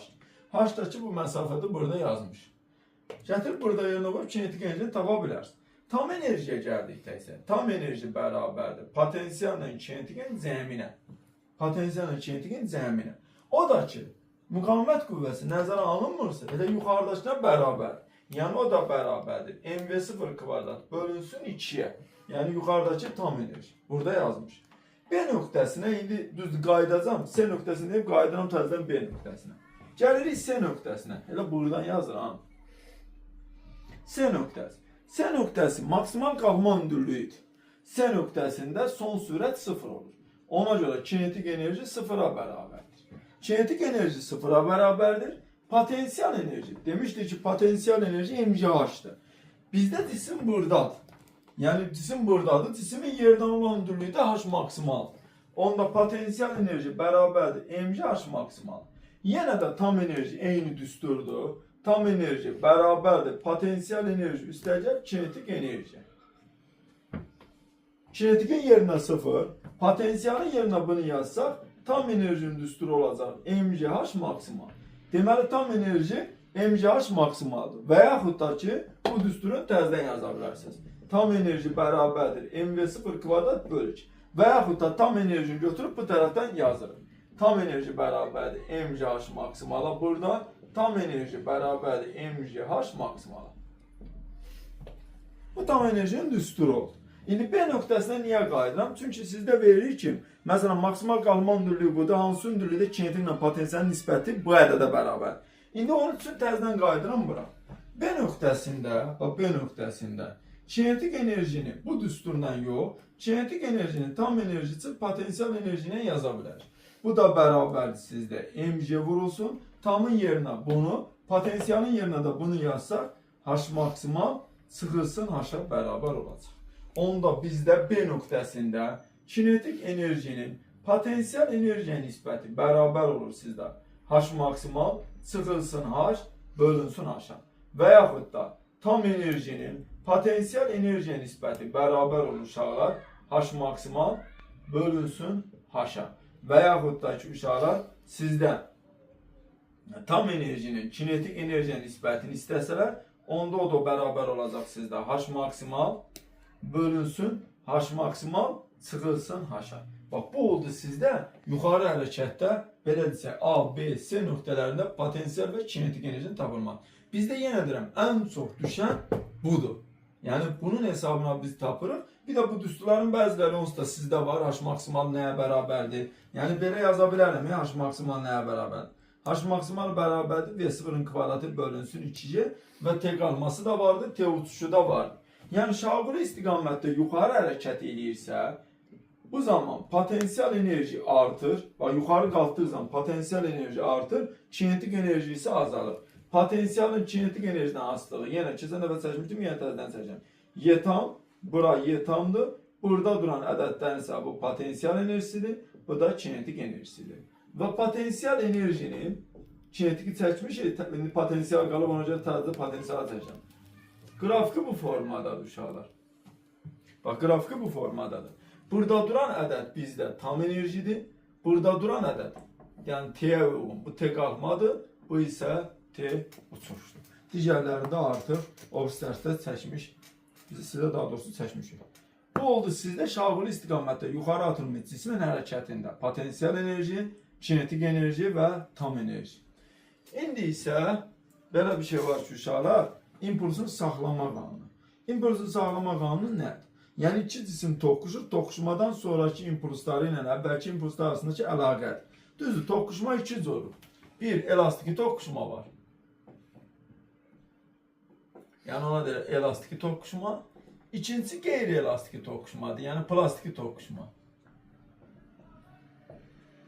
H-dakı bu məsafədə burada yazmış. Gətir burada yerinə qoyub kinetik enerjini tapa bilərsin. Tam enerjiyə gəldikdə isə tam enerji bərabərdir potensiallə kinetikin cəminə. Potensiallə kinetikin cəminə. O da ki, müqavimət qüvvəsi nəzərə alınmırsa, elə yuxarıdakına bərabər. Yəni o da bərabərdir. MV0 kvadrat bölünsün 2'ye. Yəni yuxarıdakı tam enerji. Burada yazmış. B nöqtəsinə indi düz qaydacam. C nöqtəsini deyib qaydıram təzədən B nöqtəsinə. Gəlirik C nöqtəsinə. Elə buradan yazıram. C nöqtəsi. C nöqtəsi maksimal qalxma hündürlüyüdür. C nöqtəsində son sürət 0 olur. Ona görə kinetik enerji 0'a bərabərdir. Kinetik enerji 0'a bərabərdir. Potensial enerji. Demişdik ki potensial enerji MGH'dır. Bizdə cisim buradadır. Yəni cisim buradadır. Cismin yerdən olan hündürlüyü də h maksimal. Onda potensial enerji bərabərdir mg h maksimal. Yenə də tam enerji eyni düsturdur. Tam enerji bərabərdir potensial enerji üstəgəl kinetik enerji. Kinetikin yerinə 0, potensialın yerinə bunu yazsaq, tam enerjinin düsturu olacaq mgh maksimal. Deməli tam enerji mgh maksimaldır. Və yaxud da ki, bu düsturun təzədən yaza bilərsiniz. Tam enerji bərabərdir mv0 kvadrat bölü 2. Və yaxud da tam enerjini götürüb bu tərəfdən yazırıq. Tam enerji bərabərdir mgh maksimala. Burada tam enerji bərabərdir mgh maksimala. Bu tam enerjinin düsturu oldu. İndi B nöqtəsinə niyə qayıdıram? Çünki sizdə verilir ki, məsələn, maksimal qalma hündürlüyü budur, hansı hündürlükdə kinetiklə potensialın nisbəti bu ədədə bərabər. İndi onun üçün təzədən qayıdıram bura. B nöqtəsində kinetik enerjini bu düsturla yox, kinetik enerjinin tam enerjisi potensial enerjini yaza bilər. Bu da bərabərdir sizdə mg vurulsun, tamın yerinə bunu, potensialın yerinə də bunu yazsaq, h maksimal çıxılsın h-a bərabər olacaq. Onda bizdə B nöqtəsində kinetik enerjinin potensial enerjiyə nisbəti bərabər olur sizdə. H maksimal çıxılsın H bölünsün H-a. Və yaxud da tam enerjinin potensial enerjiyə nisbəti bərabər olur uşaqlar. H maksimal bölünsün H-a. Və yaxud da ki uşaqlar sizdə tam enerjinin kinetik enerjiyə nisbətini istəsələr, onda o da bərabər olacaq sizdə. H maksimal bölünsün H maksimal çıxılsın H-a. Bax, bu oldu sizdə yuxarı hərəkətdə belə desək A, B, C nöqtələrində potensial və kinetik enerjinin tapılmaq. Bizdə yenə deyirəm, ən çox düşən budur. Yəni bunun hesabına biz tapırıq. Bir də bu düsturların bəziləri onsuz da sizdə var. H maksimal nəyə bərabərdir? Yəni belə yaza bilərəm, H maksimal nəyə bərabərdir? H maksimal bərabərdir V0-ın kvadratı bölünsün 2-yə və T qalması da vardır, T uçuşu da vardır. Yəni şaquli istiqamətdə yuxarı hərəkət edirsə, bu zaman potensial enerji artır. Bax, yuxarı qalxdığı zaman potensial enerji artır, kinetik enerji isə azalır. Potensialın kinetik enerjidən asılığı, yenə keçən dəfə çəkmişdim, yenə təzədən çəkəcəm. Y tam, bura Y tamdır. Burada duran ədəddən isə bu potensial enerjisidir, bu da kinetik enerjisidir. Və potensial enerjinin kinetiki çəkmişik, potensial qalıb, ona görə təzədə potensial çəkəcəm. Qrafiki bu formadadır uşaqlar. Bax, qrafiki bu formadadır. Burada duran ədəd bizdə tam enerjidir. Burada duran ədəd, yəni T-yə uyğun, bu T qalxmadır, bu isə T uçuşdur. Digərlərində artıq obs dərsdə çəkmiş, biz sizə daha doğrusu çəkmişik. Bu oldu sizdə şaquli istiqamətdə yuxarı atılmış cismin hərəkətində potensial enerji, kinetik enerji və tam enerji. İndi isə belə bir şey var ki, uşaqlar, impulsun saxlama qanunu. İmpulsun saxlama qanunu nədir? Yəni iki cisim toqquşur, toqquşmadan sonraki impulsları ilə əvvəlki impulslar arasındakı əlaqədir. Düzdür, toqquşma iki cür olur. Bir, elastiki toqquşma var. Yəni ona görə elastiki toqquşma. İkincisi qeyri-elastiki toqquşmadır, yəni plastiki toqquşma.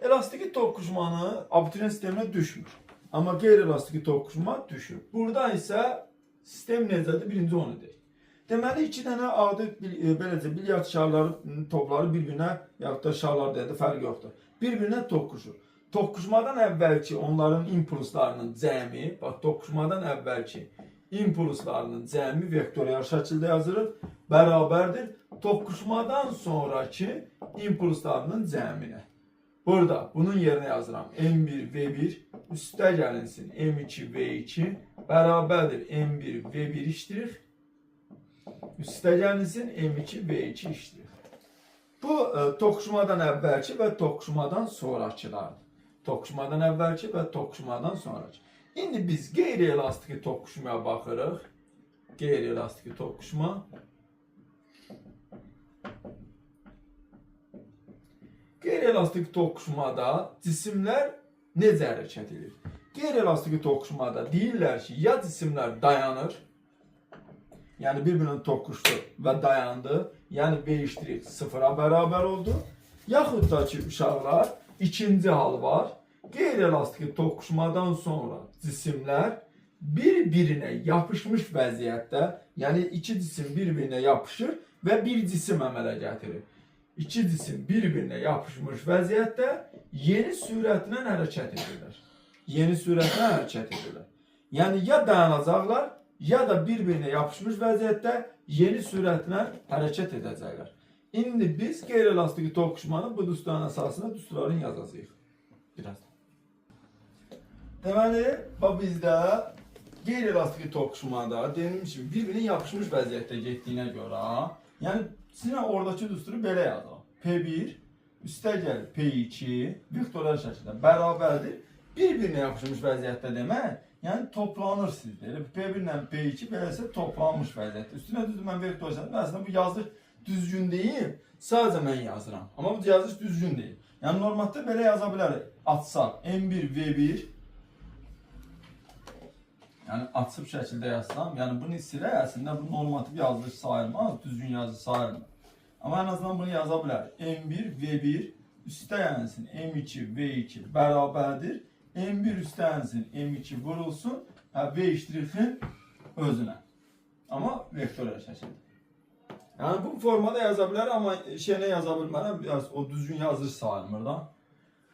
Elastiki toqquşmanı abituriyent sisteminə düşmür. Amma qeyri-elastiki toqquşma düşür. Burada isə sistem necədir? Birinci onu deyək. Deməli, iki dənə adi beləcə bilyard şarları, topları bir-birinə, yaxud da şarlar deyəndə fərq yoxdur. Bir-birinə toqquşur. Toqquşmadan əvvəlki onların impulslarının cəmi, bax, toqquşmadan əvvəlki impulslarının cəmi vektorial şəkildə yazılır, bərabərdir toqquşmadan sonraki impulslarının cəminə. Burada bunun yerinə yazıram M1 V1 üstə gəlinsin M2 V2 bərabərdir M1 V1 iştirir. Üstə gəlinsin M2 V2 iştirir. Bu toqquşmadan əvvəlki və toqquşmadan sonrakılardır. Toqquşmadan əvvəlki və toqquşmadan sonraki. İndi biz qeyri-elastiki toqquşmaya baxırıq. Qeyri-elastiki toqquşma. Qeyri-elastiki toqquşmada cisimlər necə hərəkət edir? Qeyri-elastiki toqquşmada deyirlər ki, ya cisimlər dayanır, yəni bir-birinə toqquşdu və dayandı, yəni V iştirik sıfıra bərabər oldu. Yaxud da ki, uşaqlar, ikinci hal var. Qeyri-elastiki toqquşmadan sonra cisimlər bir-birinə yapışmış vəziyyətdə, yəni iki cisim bir-birinə yapışır və bir cisim əmələ gətirir. İki cisim bir-birinə yapışmış vəziyyətdə yeni sürətlə hərəkət edirlər. Yeni sürətlə hərəkət edirlər. Yəni ya dayanacaqlar, ya da bir-birinə yapışmış vəziyyətdə yeni sürətlə hərəkət edəcəklər. İndi biz qeyri-elastiki toqquşmanın bu düsturların əsasında düsturların yazacağıq. Biraz. Deməli, bizdə qeyri-elastiki toqquşmada dediyim kimi bir-birine yapışmış vəziyyətdə getdiyinə görə, yəni sizin oradakı düsturu belə yazaq. P1 üstəgəl P2 vektorlar şəklində bərabərdir. Bir-birinə yapışmış vəziyyətdə demək, yəni toplanır sizdə. P1 ilə P2 beləsə toplanmış vəziyyətdə. Üstünə düzdür, mən vektor şəklində. Əslində bu yazılış düzgün deyil, sadəcə mən yazıram. Amma bu yazılış düzgün deyil. Yəni normalda belə yaza bilərik. Açsaq M1 V1, yəni açıq şəkildə yazsam, yəni bunu silə əslində bu normativ yazılış sayılmaz, düzgün yazı sayılmaz. Amma en azından bunu yaza bilərik. M1 V1 üstəyənsin M2 V2 bərabərdir. M1 üstəyənsin M2 vurulsun V'-in özünə. Amma vektor şəkildə. Yəni bu formada yaza bilərəm, amma şeylə yaza bilmərəm, o düzgün yazılış sayılmır da.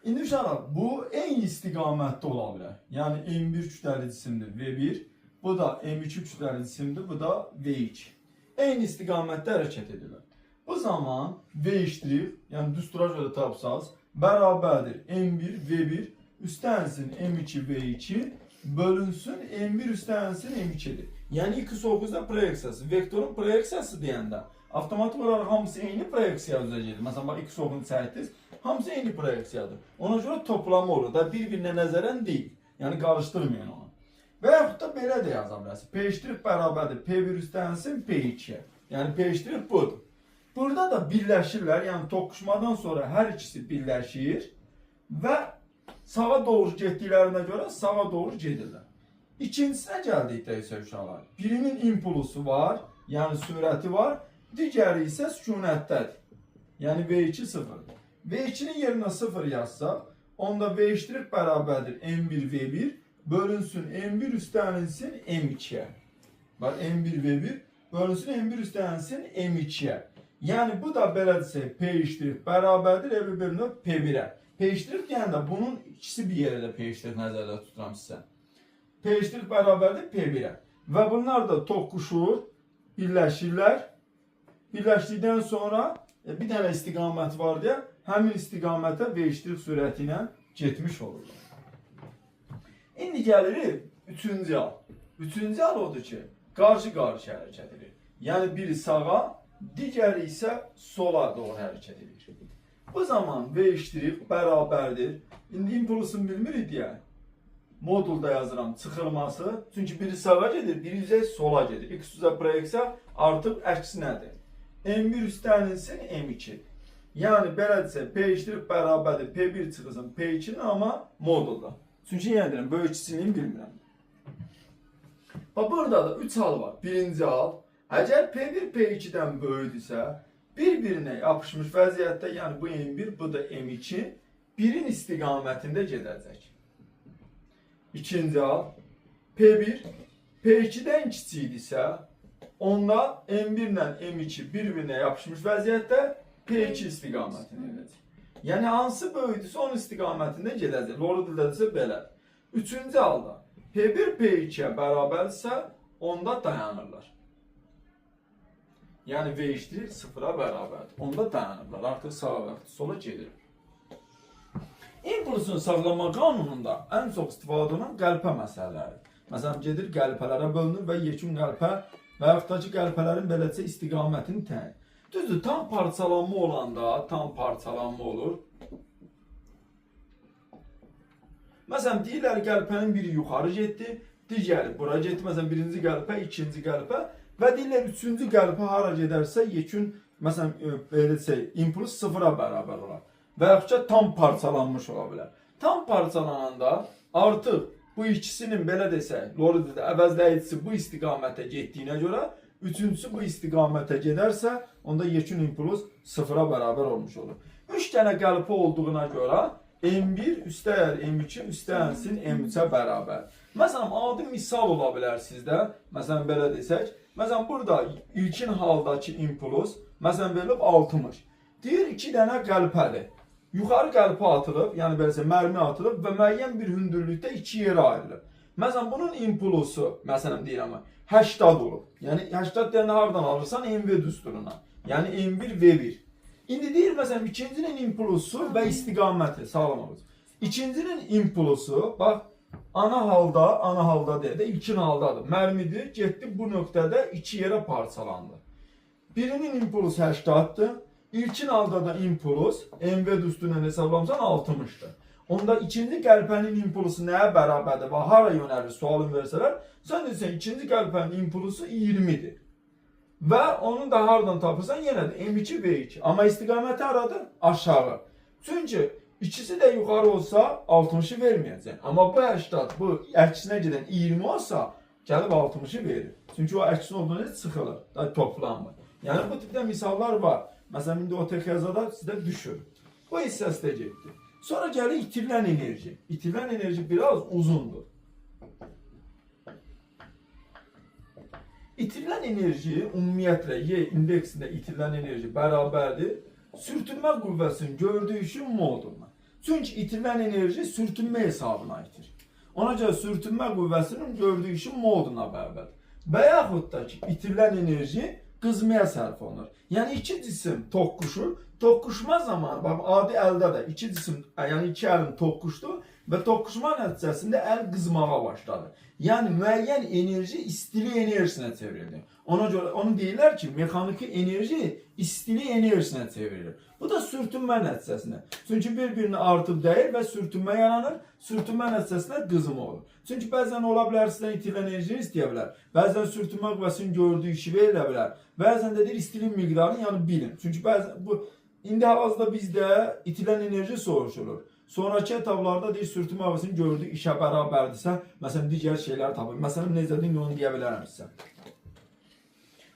İndi uşaqlar, bu eyni istiqamətdə ola bilər. Yəni M1 kütləli cisimdir V1, bu da M2 kütləli cisimdir, bu da V2. Eyni istiqamətdə hərəkət edirlər. Bu zaman V', yəni düstura görə tapsaz, bərabərdir M1 V1 üstənsin M2 V2 bölünsün M1 üstənsin M2'dir. Yəni 2/9'da proyeksiyası, vektorun proyeksiyası deyəndə avtomatik olaraq hamısı eyni proyeksiya üzrə gedir. Məsələn, bax 2/9'u çəkdiniz, hamısı eyni proyeksiyadır. Ona görə toplamı olur da bir-birinə nəzərən deyil. Yəni qarışdırmayın onu. Və yaxud da belə də yaza bilərsiniz. P' bərabərdir P1 üstənsin P2'ye. Yəni P' budur. Burada da birləşirlər, yəni toqquşmadan sonra hər ikisi birləşir və sağa doğru getdiklərinə görə sağa doğru gedirlər. İkincisinə gəldikdə isə uşaqlar, birinin impulsu var, yəni sürəti var, digəri isə sükunətdədir. Yəni V2 sıfırdır. V2'nin yerinə 0 yazsaq, onda V' bərabərdir M1 V1 bölünsün M1 üstənilsin M2'ye. Bax M1 V1 bölünsün M1 üstənilsin M2'ye. Yəni bu da belədirsə P' bərabərdir P1'ə. P' deyəndə bunun ikisi bir yerdə P' nəzərdə tuturam sizə. P' bərabərdir P1'ə. Və bunlar da toqquşur, birləşirlər. Birləşdikdən sonra bir dənə istiqamət var deyə, həmin istiqamətə V' sürəti ilə getmiş olurlar. İndi gəlirik üçüncü hal. Üçüncü hal odur ki, qarşı-qarşı hərəkət edir. Yəni biri sağa, digəri isə sola doğru hərəkət edir. Bu zaman V' bərabərdir. İndi impulsunu bilmirik deyə modulda yazıram çıxılması. Çünki biri sağa gedir, biri isə sola gedir. İkisi proyeksiya artıq əksinədir. M1 üstənilsin M2. Yəni belədirsə P' bərabərdir P1 çıxılsın P2'nin amma modulda. Çünki yenə deyirəm, böyük kiçiliyini bilmirəm. Bax burada da 3 hal var. Birinci hal, əgər P1 P2'dən böyüdürsə, bir-birinə yapışmış vəziyyətdə, yəni bu M1, bu da M2, birin istiqamətində gedəcək. İkinci hal, P1 P2'dən kiçikdirsə, onda M1 ilə M2 bir-birinə yapışmış vəziyyətdə P2 istiqamətində gedəcək. Yəni hansı böyüdürsə onun istiqamətində gedəcək. Loru dildədirsə belə. Üçüncü halda P1 P2'yə bərabərsə onda dayanırlar. Yəni V' sıfıra bərabərdir. Onda dayanırlar. Artıq sağa və sola gedir. İmpulsun saxlama qanununda ən çox istifadə olunan qəlpə məsələləri. Məsələn, gedir qəlpələrə bölünür və yekun qəlpə və yaxud da ki, qəlpələrin beləcə istiqamətini təyin. Düzdür, tam parçalanma olanda tam parçalanma olur. Məsələn, deyirlər qəlpənin biri yuxarı getdi, digəri bura getdi. Məsələn, birinci qəlpə, ikinci qəlpə və deyirlər üçüncü qəlpə hara gedərsə yekun, məsələn, impuls sıfıra bərabər olar. Və yaxud da tam parçalanmış ola bilər. Tam parçalananda artıq bu ikisinin belə desək, loriddə əvəzləyicisi bu istiqamətə getdiyinə görə üçüncüsü bu istiqamətə gedərsə, onda yekun impuls sıfıra bərabər olmuş olur. 3 dənə qəlpə olduğuna görə M1 üstəyər M2 üstənsin M3'ə bərabər. Məsələn, adi misal ola bilər sizdə. Məsələn, belə desək. Məsələn, burada ilkin haldakı impuls, məsələn, verilib 60. Deyir, 2 dənə qəlpədir. Yuxarı qəlpə atılıb, yəni beləsə mərmi atılıb və müəyyən bir hündürlükdə 2 yerə ayrılıb. Məsələn, bunun impulsu, məsələn deyirəm, 80 olub. Yəni 80 deyəndə hardan alırsan? MV düsturuna. Yəni M1V1. İndi deyir, məsələn, ikincinin impulsu və istiqaməti, sağlamaq. İkincinin impulsu, bax, ana halda deyək də, ilkin haldadır. Mərmidir, getdi bu nöqtədə 2 yerə parçalandı. Birinin impulsu 80-dır. İlkin halda da impuls MV düsturundan hesablamsan 60'dır. Onda ikinci qəlpənin impulsu nəyə bərabərdir və hara yönəlir sualın versələr, sən deyirsən ikinci qəlpənin impulsu 20'dir. Və onu da hardan tapırsan yenə də M2V2. Amma istiqaməti haradır? Aşağı. Çünki ikisi də yuxarı olsa 60'ı verməyəcək. Amma bu 80, bu əksinə gedən 20 olsa gəlib 60'ı verir. Çünki o əksin olduğunda çıxılır, toplanmır. Yəni bu tipdə misallar var. Məsələn, indi o texazada sizdə düşür. Bu hissəsi də getdi. Sonra gəlir itirilən enerji. İtirilən enerji biraz uzundur. İtirilən enerji ümumiyyətlə Y indeksində itirilən enerji bərabərdir sürtünmə qüvvəsinin gördüyü işin moduna. Çünki itirilən enerji sürtünmə hesabına itir. Ona görə sürtünmə qüvvəsinin gördüyü işin moduna bərabərdir. Və yaxud da ki, itirilən enerji qızmaya sərf olunur. Yəni iki cisim toqquşur. Toqquşma zamanı, bax, adi əldə də iki cisim, yəni iki əlin toqquşdu və toqquşma nəticəsində əl qızmağa başladı. Yəni müəyyən enerji istilik enerjisinə çevrildi. Ona görə onu deyirlər ki, mexaniki enerji istilik enerjisinə çevrilir. Bu da sürtünmə nəticəsində. Çünki bir-birini artıb dəyir və sürtünmə yaranır. Sürtünmə nəticəsində qızma olur. Çünki bəzən ola bilər sizdən itirilən enerjini istəyə bilər. Bəzən sürtünmə qüvvəsinin gördüyü işi verilə bilər. Bəzən də deyir istilik miqdarını yəni bilin. Çünki bəzən bu indi hal-hazırda bizdə itirilən enerji soruşulur. Sonraki etaplarda deyir sürtünmə qüvvəsinin gördüyü işə bərabərdirsə, məsələn digər şeylər tapın. Məsələn necədir onu deyə bilərəm sizə.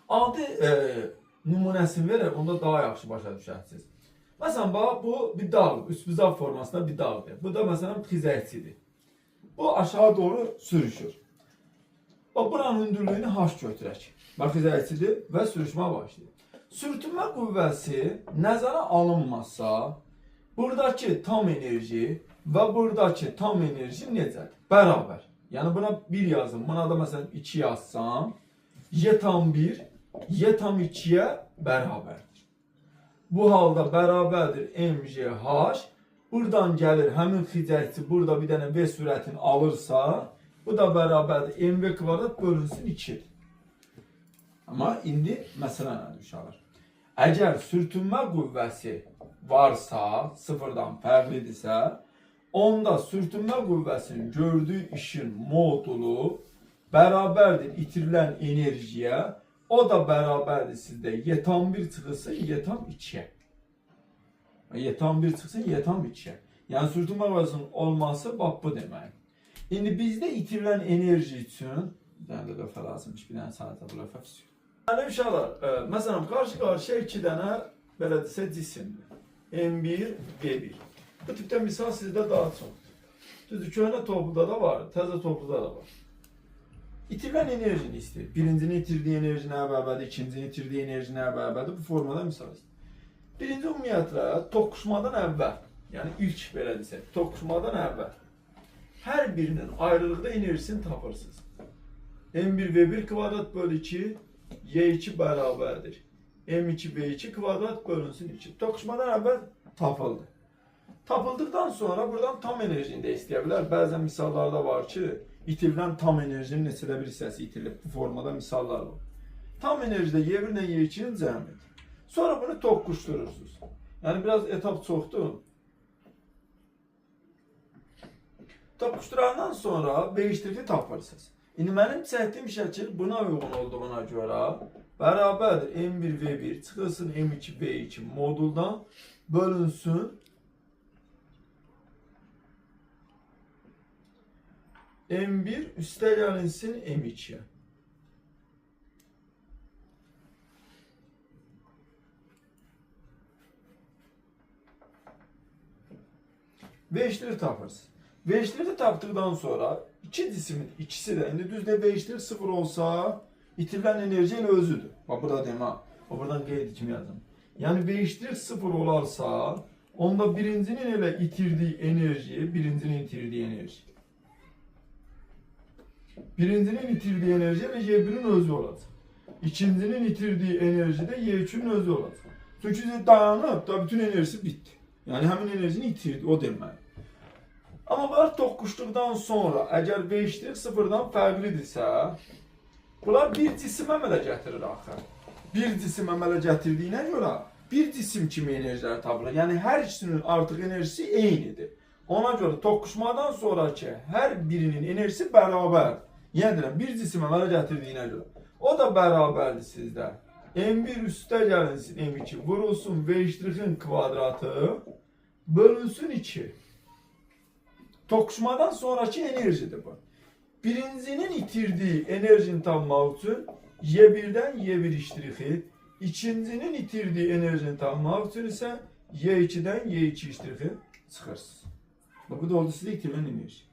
Adi nümunəsini verək, onda daha yaxşı başa düşərsiniz. Məsələn bax bu bir dağ, üçbucaq formasında bir dağdır. Bu da məsələn xizəkçidir. Bu aşağı doğru sürüşür. Bax buranın hündürlüyünü h götürək. Bax xizəkçidir və sürüşmə başlayır. Sürtünmə qüvvəsi nəzərə alınmazsa, buradakı tam enerji və buradakı tam enerji necədir? Bərabər. Yəni buna 1 yazın, buna da məsələn 2 yazsam, y tam 1, y tam 2'ye bərabərdir. Bu halda bərabərdir mgh. Buradan gəlir həmin xizəkçi burada bir dənə v sürətini alırsa, bu da bərabərdir mv kvadrat bölünsün 2'dir. Amma indi məsələ nədir uşaqlar? Əgər sürtünmə qüvvəsi varsa, sıfırdan fərqlidirsə, onda sürtünmə qüvvəsinin gördüyü işin modulu bərabərdir itirilən enerjiyə, o da bərabərdir sizdə y tam 1 çıxılsın y tam 2'ye. Y tam 1 çıxsın y tam 2'ye. Yəni sürtünmə qüvvəsinin olması bax bu demək. İndi bizdə itirilən enerji üçün, bir dənə də lövhə lazımmış, bir dənə sadəcə bu lövhə füsür. Yəni uşaqlar, məsələn qarşı-qarşıya 2 dənə belə desə cisimdir. M1, V1. Bu tipdə misal sizdə daha çoxdur. Düzdür, köhnə topluda da var, təzə topluda da var. İtirilən enerjini istəyir. Birincinin itirdiyi enerji nəyə bərabərdir, ikincinin itirdiyi enerji nəyə bərabərdir? Bu formada misal istəyir. Birinci ümumiyyətlə toqquşmadan əvvəl, yəni ilk belə desək, toqquşmadan əvvəl hər birinin ayrılıqda enerjisini tapırsınız. M1V1 kvadrat bölü 2, Y2 bərabərdir. M2V2 kvadrat bölünsün 2. Toqquşmadan əvvəl tapıldı. Tapıldıqdan sonra buradan tam enerjini də istəyə bilər. Bəzən misallarda var ki, itirilən tam enerjinin neçədə bir hissəsi itirilib. Bu formada misallar var. Tam enerjidə Y1 ilə Y2'nin cəmidir. Sonra bunu toqquşdurursunuz. Yəni biraz etap çoxdur. Toqquşdurandan sonra V-iştirki tapırsınız. İndi mənim çəkdiyim şəkil buna uyğun olduğuna görə bərabərdir M1V1 çıxılsın M2V2 moduldan bölünsün M1 üstə gəlinsin M2'ye. V-iştiri tapırsınız. V-iştiri tapdıqdan sonra İki cismin ikisi de indi düzde V = 0 olsa itirilən enerji elə özüdür. Bax burada demə. O buradan qeyd kimi yazdım. Yəni V = 0 olarsa onda birincinin elə itirdiyi enerji, birincinin itirdiyi enerji elə Y1'in özü olacaq. İkincinin itirdiyi enerji də Y3'ün özü olacaq. Çünki dayanıb da bütün enerjisi bitdi. Yəni həmin enerjini itirdi, o demək. Amma bunlar toqquşduqdan sonra əgər V = 0-dan fərqlidirsə, bunlar bir cisim əmələ gətirir axı. Bir cisim əmələ gətirdiyinə görə bir cisim kimi enerjilər tapılır. Yəni hər ikisinin artıq enerjisi eynidir. Ona görə toqquşmadan sonraki hər birinin enerjisi bərabər. Yəni deyirəm, bir cisim əmələ gətirdiyinə görə. O da bərabərdir sizdə. M1 üstə gəlinsin M2 vurulsun V''in kvadratı bölünsün 2. Toqquşmadan sonraki enerjidir bu. Birincinin itirdiği enerjini tapmaq üçün Y1'dən Y1'i, ikincinin itirdiği enerjini tapmaq üçün isə Y2'dən Y2'i çıxırsınız. Bu da oldu sizə itirilən enerji.